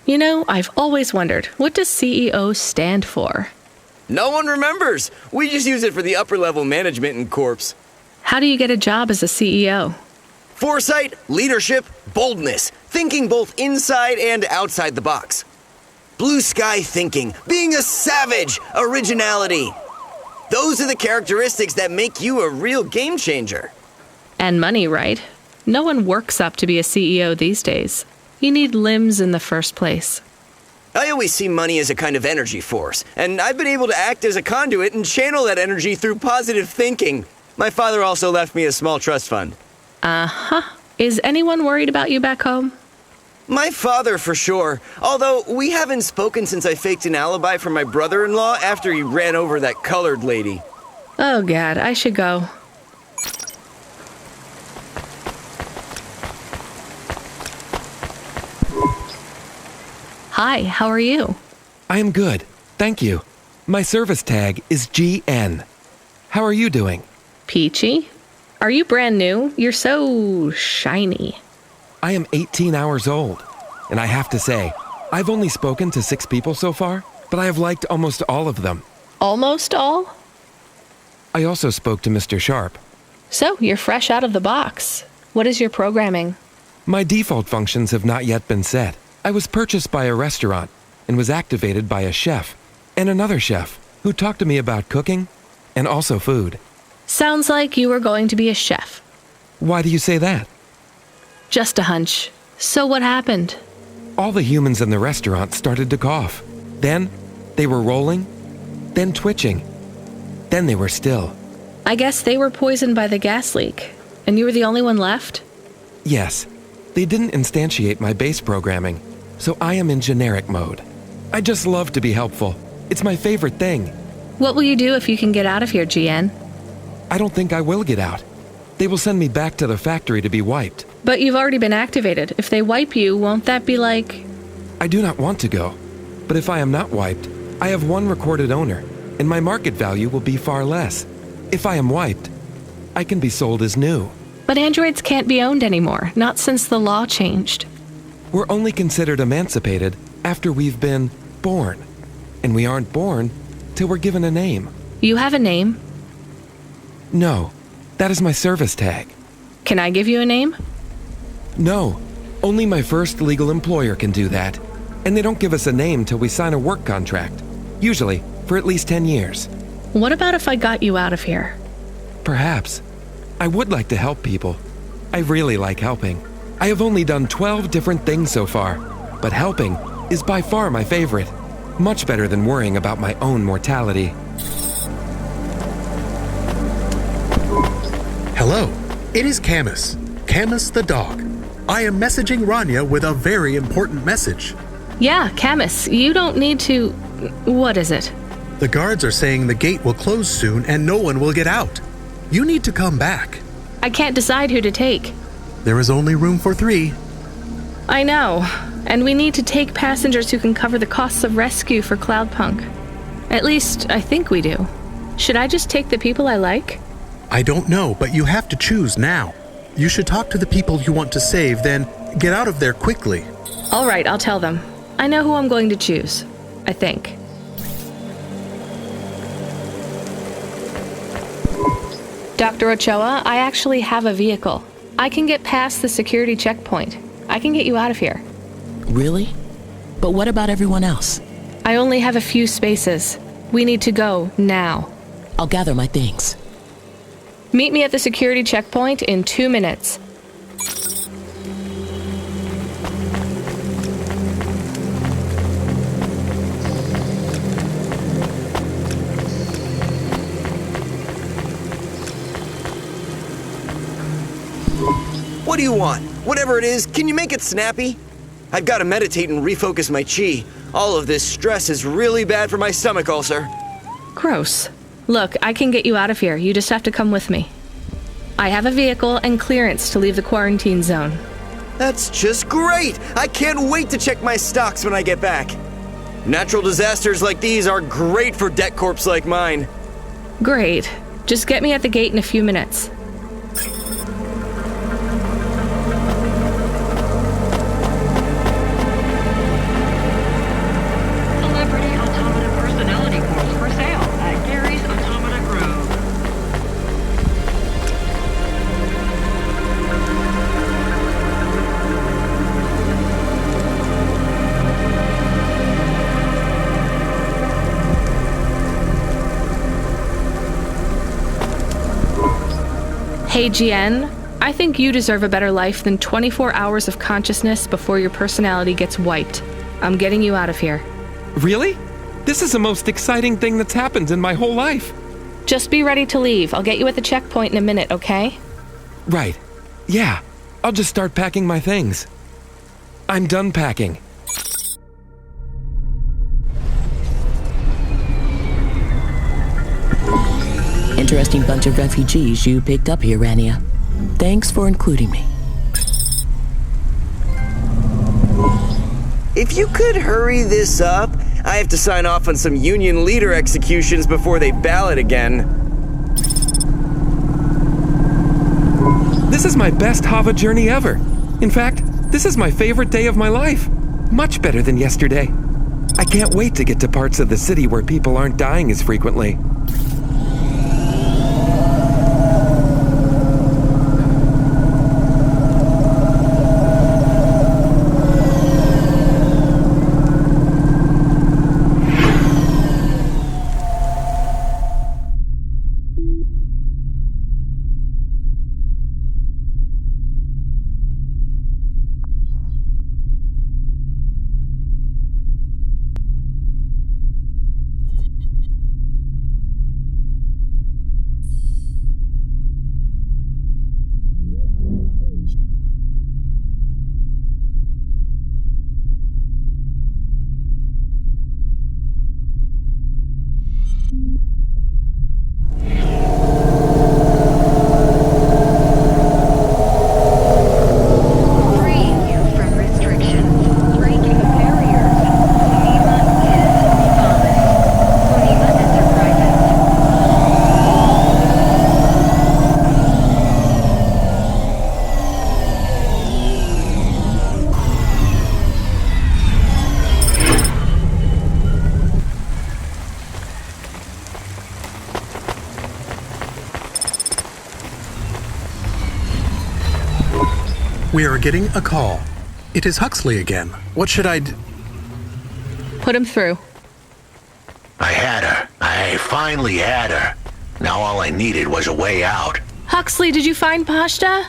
You know, I've always wondered, what does CEO stand for? No one remembers. We just use it for the upper-level management in corps. How do you get a job as a CEO? Foresight, leadership, boldness. Thinking both inside and outside the box. Blue sky thinking. Being a savage. Originality. Those are the characteristics that make you a real game changer. And money, right? No one works up to be a CEO these days. You need limbs in the first place. I always see money as a kind of energy force, and I've been able to act as a conduit and channel that energy through positive thinking. My father also left me a small trust fund. Uh-huh. Is anyone worried about you back home? My father, for sure. Although, we haven't spoken since I faked an alibi for my brother-in-law after he ran over that colored lady. Oh, God, I should go. Hi, how are you? I am good, thank you. My service tag is GN. How are you doing? Peachy? Are you brand new? You're so shiny. I am 18 hours old, and I have to say, I've only spoken to 6 people so far, but I have liked almost all of them. Almost all? I also spoke to Mr. Sharp. So, you're fresh out of the box. What is your programming? My default functions have not yet been set. I was purchased by a restaurant and was activated by a chef and another chef who talked to me about cooking and also food. Sounds like you were going to be a chef. Why do you say that? Just a hunch. So what happened? All the humans in the restaurant started to cough. Then they were rolling, then twitching. Then they were still. I guess they were poisoned by the gas leak, and you were the only one left? Yes. They didn't instantiate my base programming, so I am in generic mode. I just love to be helpful. It's my favorite thing. What will you do if you can get out of here, GN? I don't think I will get out. They will send me back to the factory to be wiped. But you've already been activated. If they wipe you, won't that be like... I do not want to go. But if I am not wiped, I have one recorded owner, and my market value will be far less. If I am wiped, I can be sold as new. But androids can't be owned anymore, not since the law changed. We're only considered emancipated after we've been born. And we aren't born till we're given a name. You have a name? No, that is my service tag. Can I give you a name? No, only my first legal employer can do that. And they don't give us a name till we sign a work contract. Usually, for at least 10 years. What about if I got you out of here? Perhaps. I would like to help people. I really like helping. I have only done 12 different things so far, but helping is by far my favorite. Much better than worrying about my own mortality. Hello, it is Camus. Camus the dog. I am messaging Rania with a very important message. Yeah, Camus, you don't need to... What is it? The guards are saying the gate will close soon and no one will get out. You need to come back. I can't decide who to take. There is only room for 3. I know. And we need to take passengers who can cover the costs of rescue for Cloudpunk. At least, I think we do. Should I just take the people I like? I don't know, but you have to choose now. You should talk to the people you want to save, then get out of there quickly. All right, I'll tell them. I know who I'm going to choose. I think. Dr. Ochoa, I actually have a vehicle. I can get past the security checkpoint. I can get you out of here. Really? But what about everyone else? I only have a few spaces. We need to go now. I'll gather my things. Meet me at the security checkpoint in 2 minutes. What do you want? Whatever it is, can you make it snappy? I've got to meditate and refocus my chi. All of this stress is really bad for my stomach ulcer. Gross. Look, I can get you out of here. You just have to come with me. I have a vehicle and clearance to leave the quarantine zone. That's just great! I can't wait to check my stocks when I get back. Natural disasters like these are great for debt corps like mine. Great. Just get me at the gate in a few minutes. Celebrity Automata personality course for sale at Gary's Automata Grove. Hey, GN, I think you deserve a better life than 24 hours of consciousness before your personality gets wiped. I'm getting you out of here. Really? This is the most exciting thing that's happened in my whole life. Just be ready to leave. I'll get you at the checkpoint in a minute, okay? Right. Yeah. I'll just start packing my things. I'm done packing. Interesting bunch of refugees you picked up here, Rania. Thanks for including me. If you could hurry this up, I have to sign off on some union leader executions before they ballot again. This is my best Hava journey ever. In fact, this is my favorite day of my life. Much better than yesterday. I can't wait to get to parts of the city where people aren't dying as frequently. We are getting a call. It is Huxley again. What should I do? Put him through. I had her. I finally had her. Now all I needed was a way out. Huxley, did you find Pashta?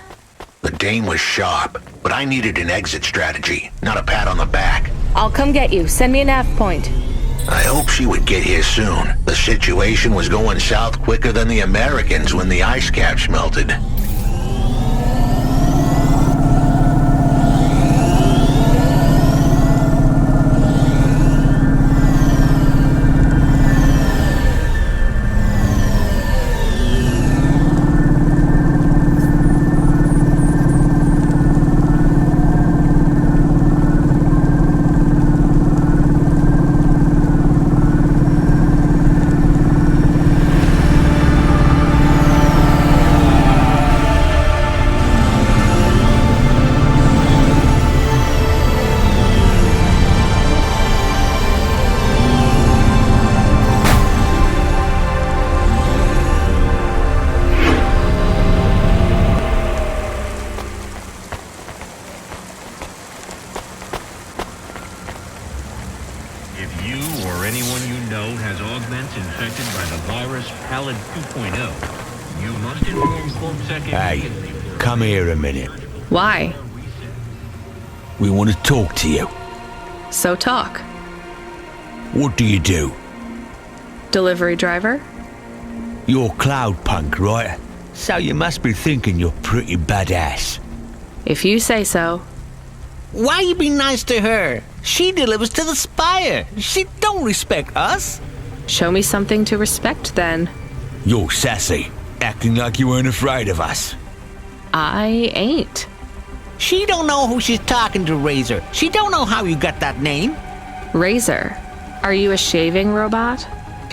The dame was sharp, but I needed an exit strategy, not a pat on the back. I'll come get you. Send me a nav point. I hope she would get here soon. The situation was going south quicker than the Americans when the ice caps melted. Hey, come here a minute. Why? We want to talk to you. So talk. What do you do? Delivery driver? You're Cloudpunk, right? So you must be thinking you're pretty badass. If you say so. Why you be nice to her? She delivers to the Spire. She don't respect us. Show me something to respect, then. You're sassy, acting like you weren't afraid of us. I ain't. She don't know who she's talking to, Razor. She don't know how you got that name. Razor, are you a shaving robot?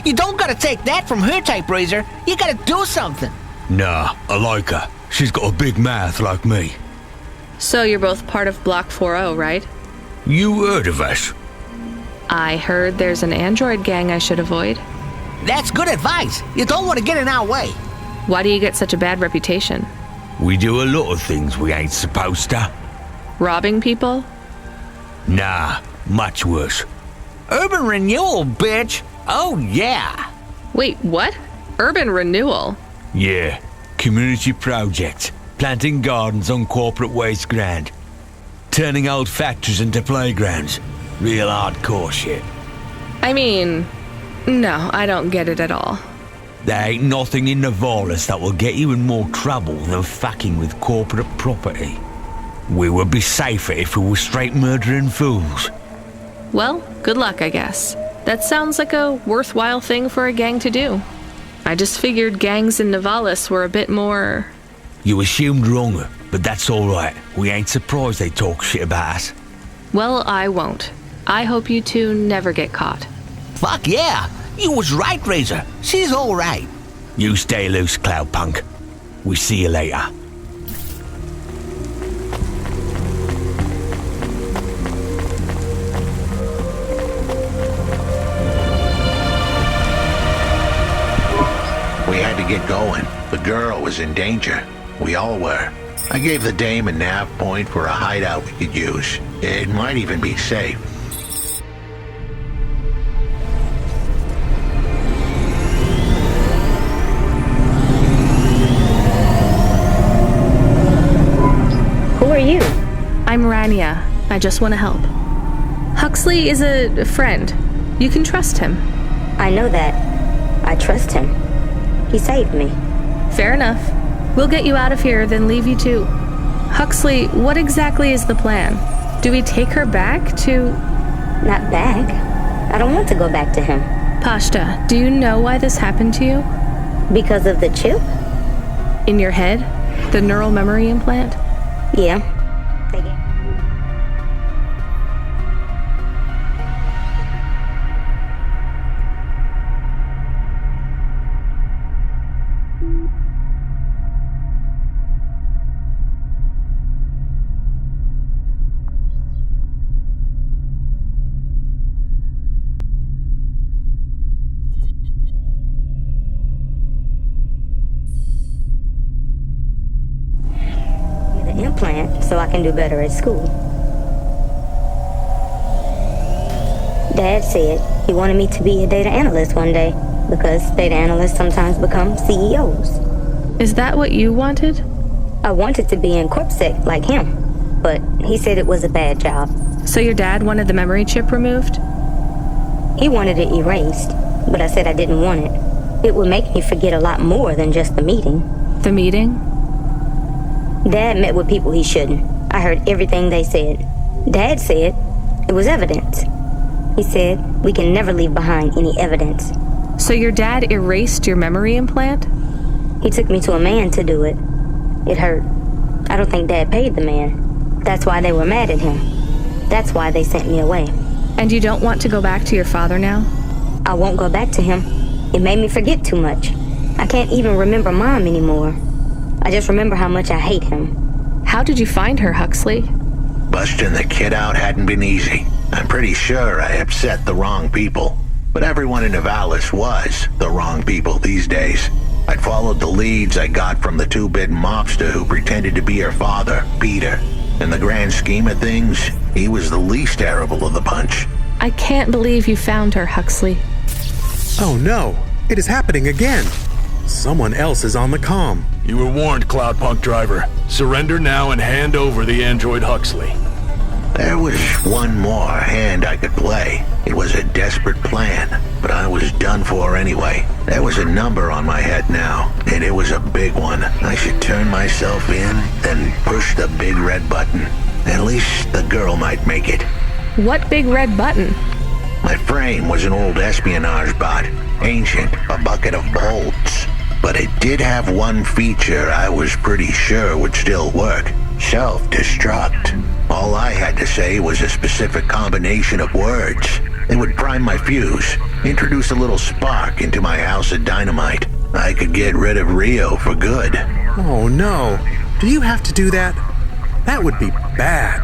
You don't gotta take that from her type, Razor. You gotta do something. Nah, I like her. She's got a big mouth like me. So you're both part of Block 40, right? You heard of us? I heard there's an android gang I should avoid. That's good advice. You don't want to get in our way. Why do you get such a bad reputation? We do a lot of things we ain't supposed to. Robbing people? Nah, much worse. Urban renewal, bitch. Oh, yeah. Wait, what? Urban renewal? Yeah, community projects. Planting gardens on corporate waste ground. Turning old factories into playgrounds. Real hardcore shit. I mean, no, I don't get it at all. There ain't nothing in Nivalis that will get you in more trouble than fucking with corporate property. We would be safer if we were straight murdering fools. Well, good luck, I guess. That sounds like a worthwhile thing for a gang to do. I just figured gangs in Nivalis were a bit more... You assumed wrong, but that's alright. We ain't surprised they talk shit about us. Well, I won't. I hope you two never get caught. Fuck yeah! You was right, Razor. She's all right. You stay loose, Cloudpunk. We see you later. We had to get going. The girl was in danger. We all were. I gave the dame a nav point for a hideout we could use. It might even be safe. Who are you? I'm Rania. I just want to help. Huxley is a friend. You can trust him. I know that. I trust him. He saved me. Fair enough. We'll get you out of here, then leave you too. Huxley, what exactly is the plan? Do we take her back to... Not back. I don't want to go back to him. Pashta, do you know why this happened to you? Because of the chip? In your head? The neural memory implant? Yeah. Implant so I can do better at school. Dad said he wanted me to be a data analyst one day because data analysts sometimes become CEOs. Is that what you wanted? I wanted to be in CorpSec like him, but he said it was a bad job. So your dad wanted the memory chip removed? He wanted it erased, but I said I didn't want it. It would make me forget a lot more than just the meeting. The meeting? Dad met with people he shouldn't. I heard everything they said. Dad said it was evidence. He said we can never leave behind any evidence. So your dad erased your memory implant? He took me to a man to do it. It hurt. I don't think Dad paid the man. That's why they were mad at him. That's why they sent me away. And you don't want to go back to your father now? I won't go back to him. It made me forget too much. I can't even remember Mom anymore. I just remember how much I hate him. How did you find her, Huxley? Busting the kid out hadn't been easy. I'm pretty sure I upset the wrong people. But everyone in Nivalis was the wrong people these days. I'd followed the leads I got from the two-bit mobster who pretended to be her father, Peter. In the grand scheme of things, he was the least terrible of the bunch. I can't believe you found her, Huxley. Oh no, it is happening again. Someone else is on the comm. You were warned, Cloudpunk driver. Surrender now and hand over the android Huxley. There was one more hand I could play. It was a desperate plan, but I was done for anyway. There was a number on my head now, and it was a big one. I should turn myself in, then push the big red button. At least the girl might make it. What big red button? My frame was an old espionage bot. Ancient, a bucket of bolts. But it did have one feature I was pretty sure would still work. Self-destruct. All I had to say was a specific combination of words. It would prime my fuse, introduce a little spark into my house of dynamite. I could get rid of Rio for good. Oh no. Do you have to do that? That would be bad.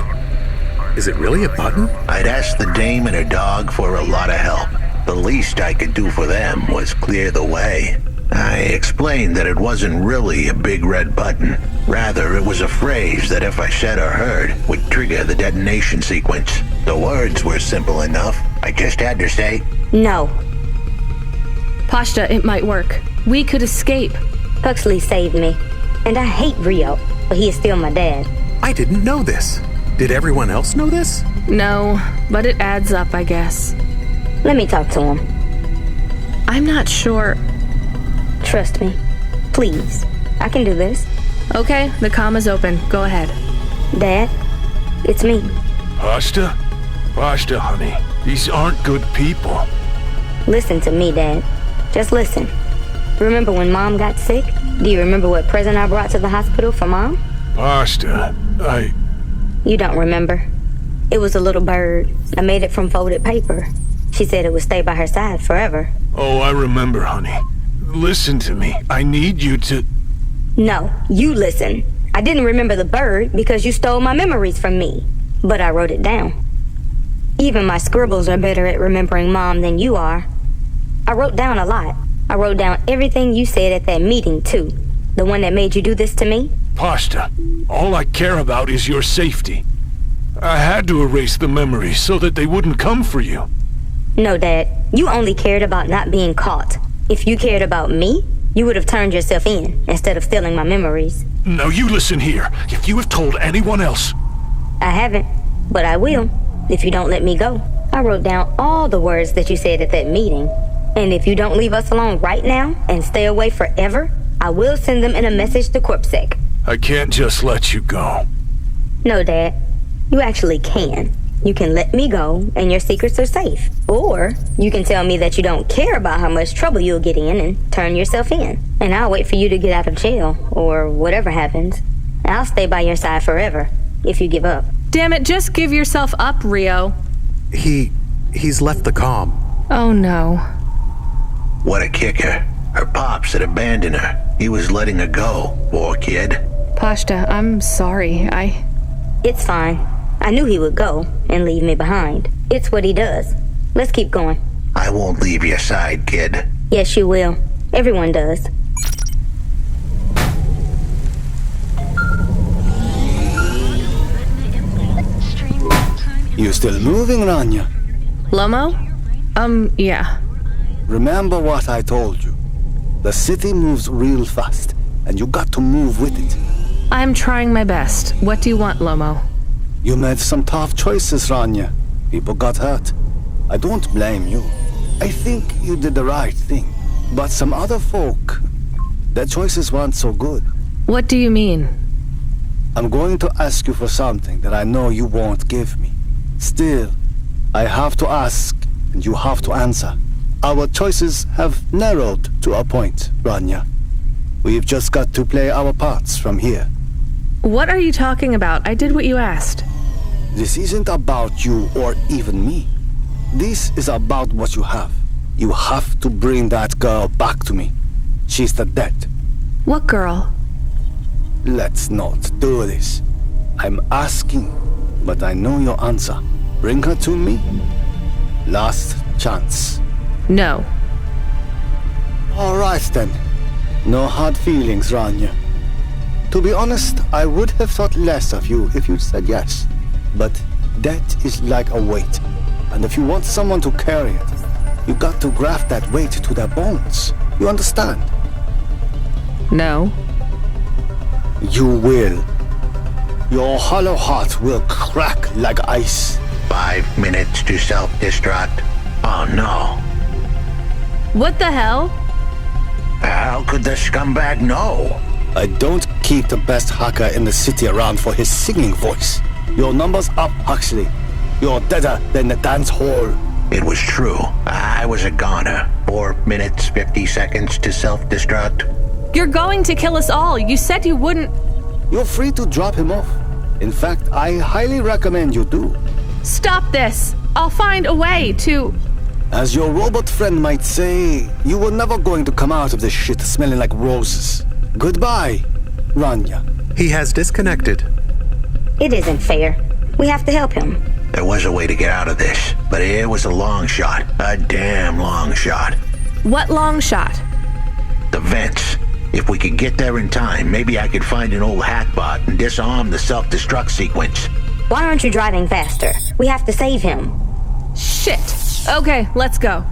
Is it really a button? I'd asked the dame and her dog for a lot of help. The least I could do for them was clear the way. I explained that it wasn't really a big red button. Rather, it was a phrase that if I said or heard, would trigger the detonation sequence. The words were simple enough. I just had to say, No. Pashta, it might work. We could escape. Huxley saved me. And I hate Rio, but he is still my dad. I didn't know this. Did everyone else know this? No, but it adds up, I guess. Let me talk to him. I'm not sure. Trust me. Please. I can do this. Okay, the comm is open. Go ahead. Dad, it's me. Pashta? Pashta, honey. These aren't good people. Listen to me, Dad. Just listen. Remember when Mom got sick? Do you remember what present I brought to the hospital for Mom? Pashta, You don't remember. It was a little bird. I made it from folded paper. She said it would stay by her side forever. Oh, I remember, honey. Listen to me. I need you to... No, you listen. I didn't remember the bird because you stole my memories from me. But I wrote it down. Even my scribbles are better at remembering Mom than you are. I wrote down a lot. I wrote down everything you said at that meeting, too. The one that made you do this to me? Pashta, all I care about is your safety. I had to erase the memories so that they wouldn't come for you. No, Dad. You only cared about not being caught. If you cared about me, you would have turned yourself in instead of stealing my memories. Now you listen here. If you have told anyone else... I haven't, but I will, if you don't let me go. I wrote down all the words that you said at that meeting. And if you don't leave us alone right now and stay away forever, I will send them in a message to CorpSec. I can't just let you go. No, Dad. You actually can. You can let me go, and your secrets are safe. Or you can tell me that you don't care about how much trouble you'll get in and turn yourself in. And I'll wait for you to get out of jail, or whatever happens. I'll stay by your side forever, if you give up. Damn it, just give yourself up, Rio. He's left the comm. Oh no. What a kicker. Her pops had abandoned her. He was letting her go, poor kid. Pashta, I'm sorry. It's fine. I knew he would go and leave me behind. It's what he does. Let's keep going. I won't leave your side, kid. Yes, you will. Everyone does. You still moving, Rania? Lomo? Yeah. Remember what I told you. The city moves real fast, and you got to move with it. I'm trying my best. What do you want, Lomo? You made some tough choices, Rania. People got hurt. I don't blame you. I think you did the right thing. But some other folk, their choices weren't so good. What do you mean? I'm going to ask you for something that I know you won't give me. Still, I have to ask, and you have to answer. Our choices have narrowed to a point, Rania. We've just got to play our parts from here. What are you talking about? I did what you asked. This isn't about you or even me. This is about what you have. You have to bring that girl back to me. She's the dead. What girl? Let's not do this. I'm asking, but I know your answer. Bring her to me. Last chance. No. All right then. No hard feelings, Rania. To be honest, I would have thought less of you if you'd said yes. But that is like a weight. And if you want someone to carry it, you got to graft that weight to their bones. You understand? No. You will. Your hollow heart will crack like ice. 5 minutes to self-destruct. Oh no. What the hell? How could the scumbag know? I don't keep the best hacker in the city around for his singing voice. Your number's up, Huxley. You're deader than the dance hall. It was true. I was a goner. 4 minutes, 50 seconds to self-destruct. You're going to kill us all. You said you wouldn't. You're free to drop him off. In fact, I highly recommend you do. Stop this! I'll find a way to... As your robot friend might say, you were never going to come out of this shit smelling like roses. Goodbye, Rania. He has disconnected. It isn't fair. We have to help him. There was a way to get out of this, but it was a long shot. A damn long shot. What long shot? The vents. If we could get there in time, maybe I could find an old hackbot and disarm the self-destruct sequence. Why aren't you driving faster? We have to save him. Shit. Okay, let's go.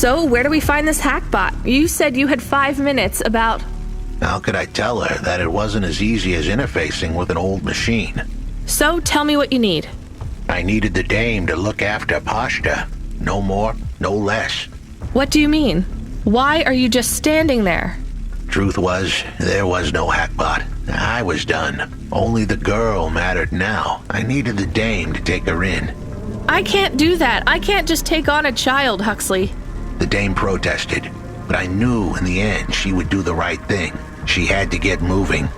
So, where do we find this hackbot? You said you had 5 minutes about... How could I tell her that it wasn't as easy as interfacing with an old machine? So, tell me what you need. I needed the dame to look after Pashta. No more, no less. What do you mean? Why are you just standing there? Truth was, there was no hackbot. I was done. Only the girl mattered now. I needed the dame to take her in. I can't do that. I can't just take on a child, Huxley. The dame protested, but I knew in the end she would do the right thing. She had to get moving.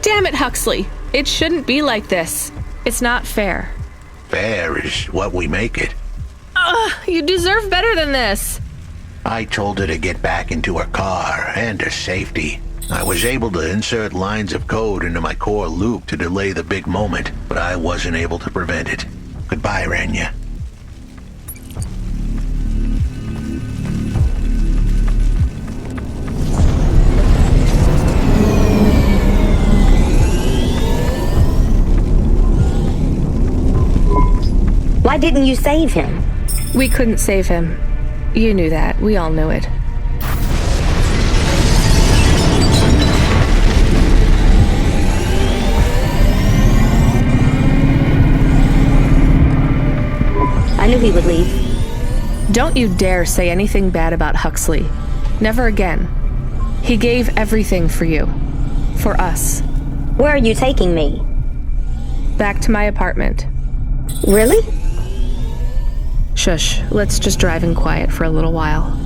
Damn it, Huxley. It shouldn't be like this. It's not fair. Fair is what we make it. You deserve better than this. I told her to get back into her car and her safety. I was able to insert lines of code into my core loop to delay the big moment, but I wasn't able to prevent it. Goodbye, Rania. Why didn't you save him? We couldn't save him. You knew that. We all knew it. I knew he would leave. Don't you dare say anything bad about Huxley. Never again. He gave everything for you. For us. Where are you taking me? Back to my apartment. Really? Shush. Let's just drive in quiet for a little while.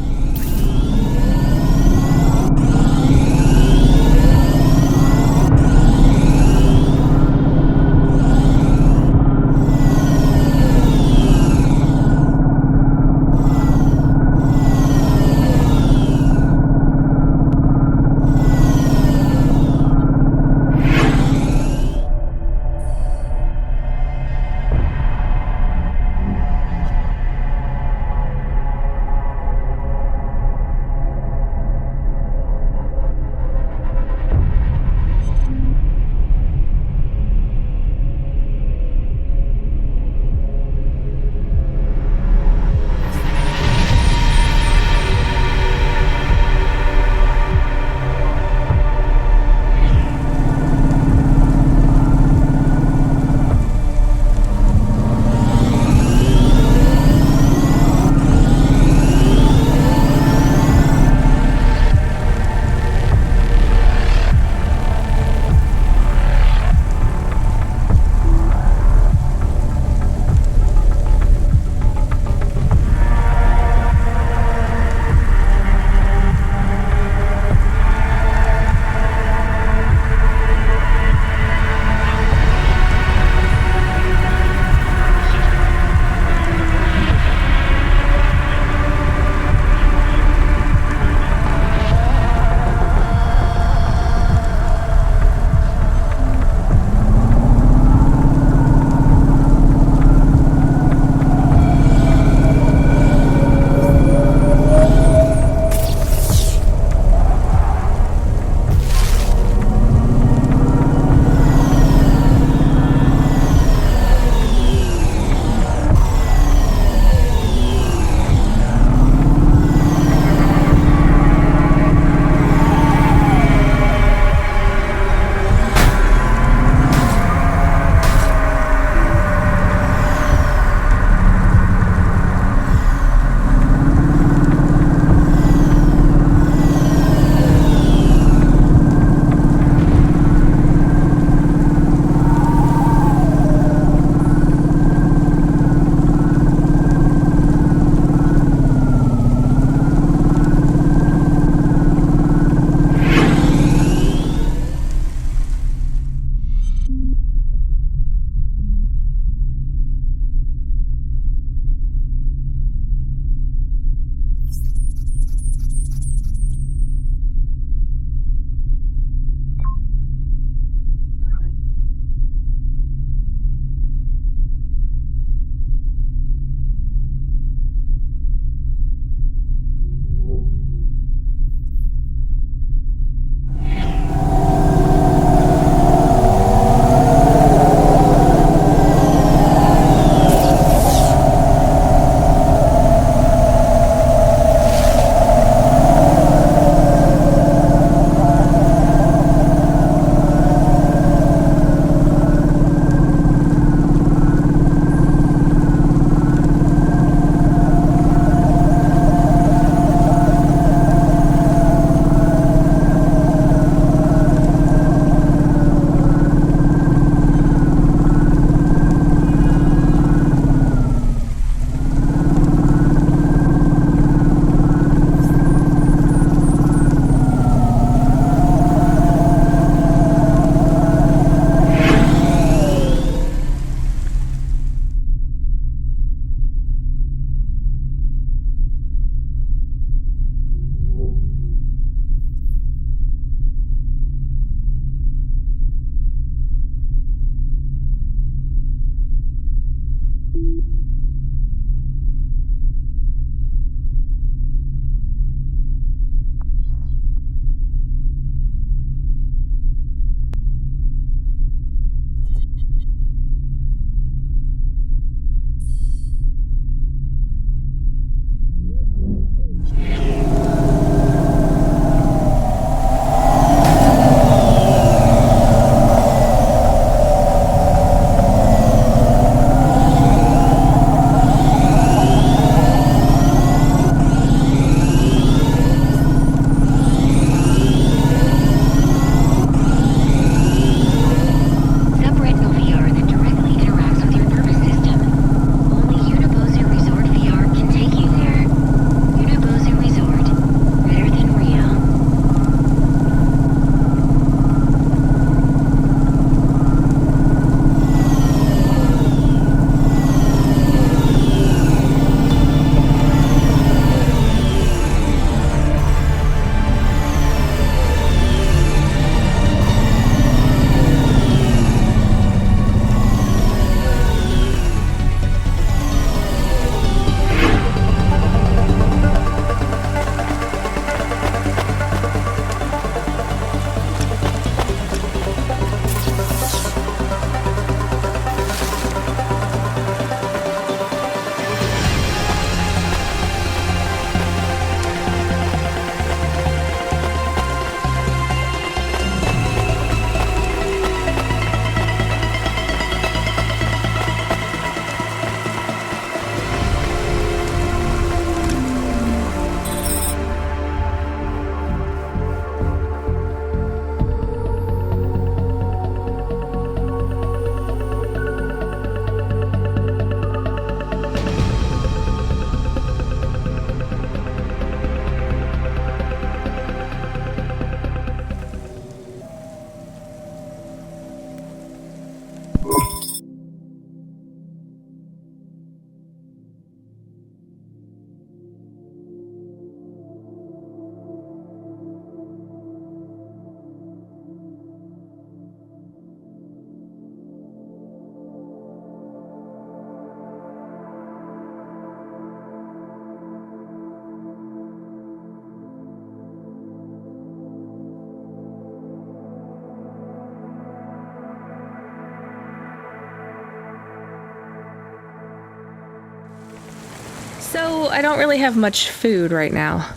Though I don't really have much food right now.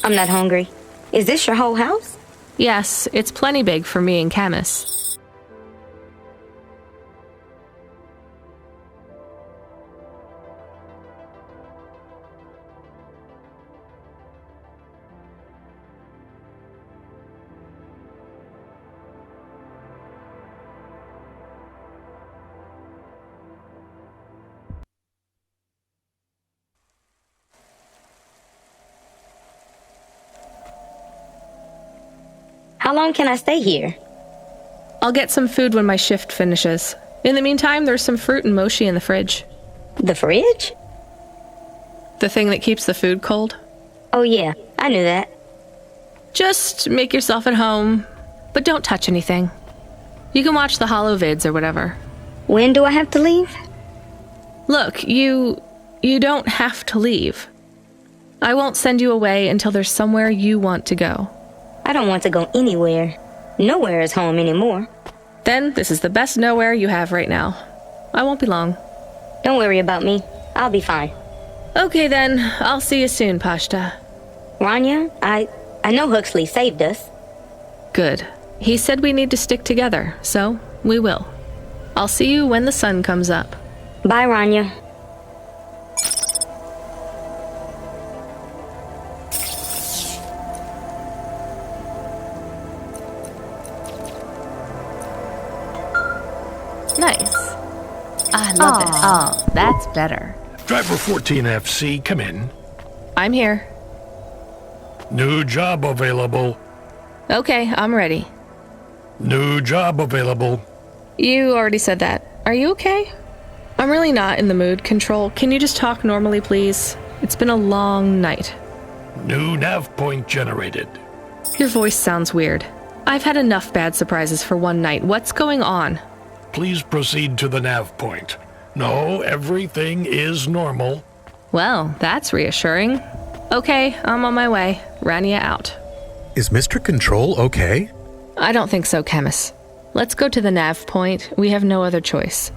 I'm not hungry. Is this your whole house? Yes, it's plenty big for me and Camus. How long can I stay here? I'll get some food when my shift finishes. In the meantime, there's some fruit and mochi in the fridge. The fridge? The thing that keeps the food cold? Oh yeah, I knew that. Just make yourself at home, but don't touch anything. You can watch the holo vids or whatever. When do I have to leave? Look, you don't have to leave. I won't send you away until there's somewhere you want to go. I don't want to go anywhere. Nowhere is home anymore. Then this is the best nowhere you have right now. I won't be long. Don't worry about me. I'll be fine. Okay then, I'll see you soon, Pashta. Rania, I know Huxley saved us. Good. He said we need to stick together, so we will. I'll see you when the sun comes up. Bye, Rania. Nice. I love it. Oh, that's better. Driver 14FC, come in. I'm here. New job available. Okay, I'm ready. New job available. You already said that. Are you okay? I'm really not in the mood, Control. Can you just talk normally, please? It's been a long night. New nav point generated. Your voice sounds weird. I've had enough bad surprises for one night. What's going on? Please proceed to the nav point. No, everything is normal. Well, that's reassuring. Okay, I'm on my way. Rania out. Is Mr. Control okay? I don't think so, Camus. Let's go to the nav point. We have no other choice.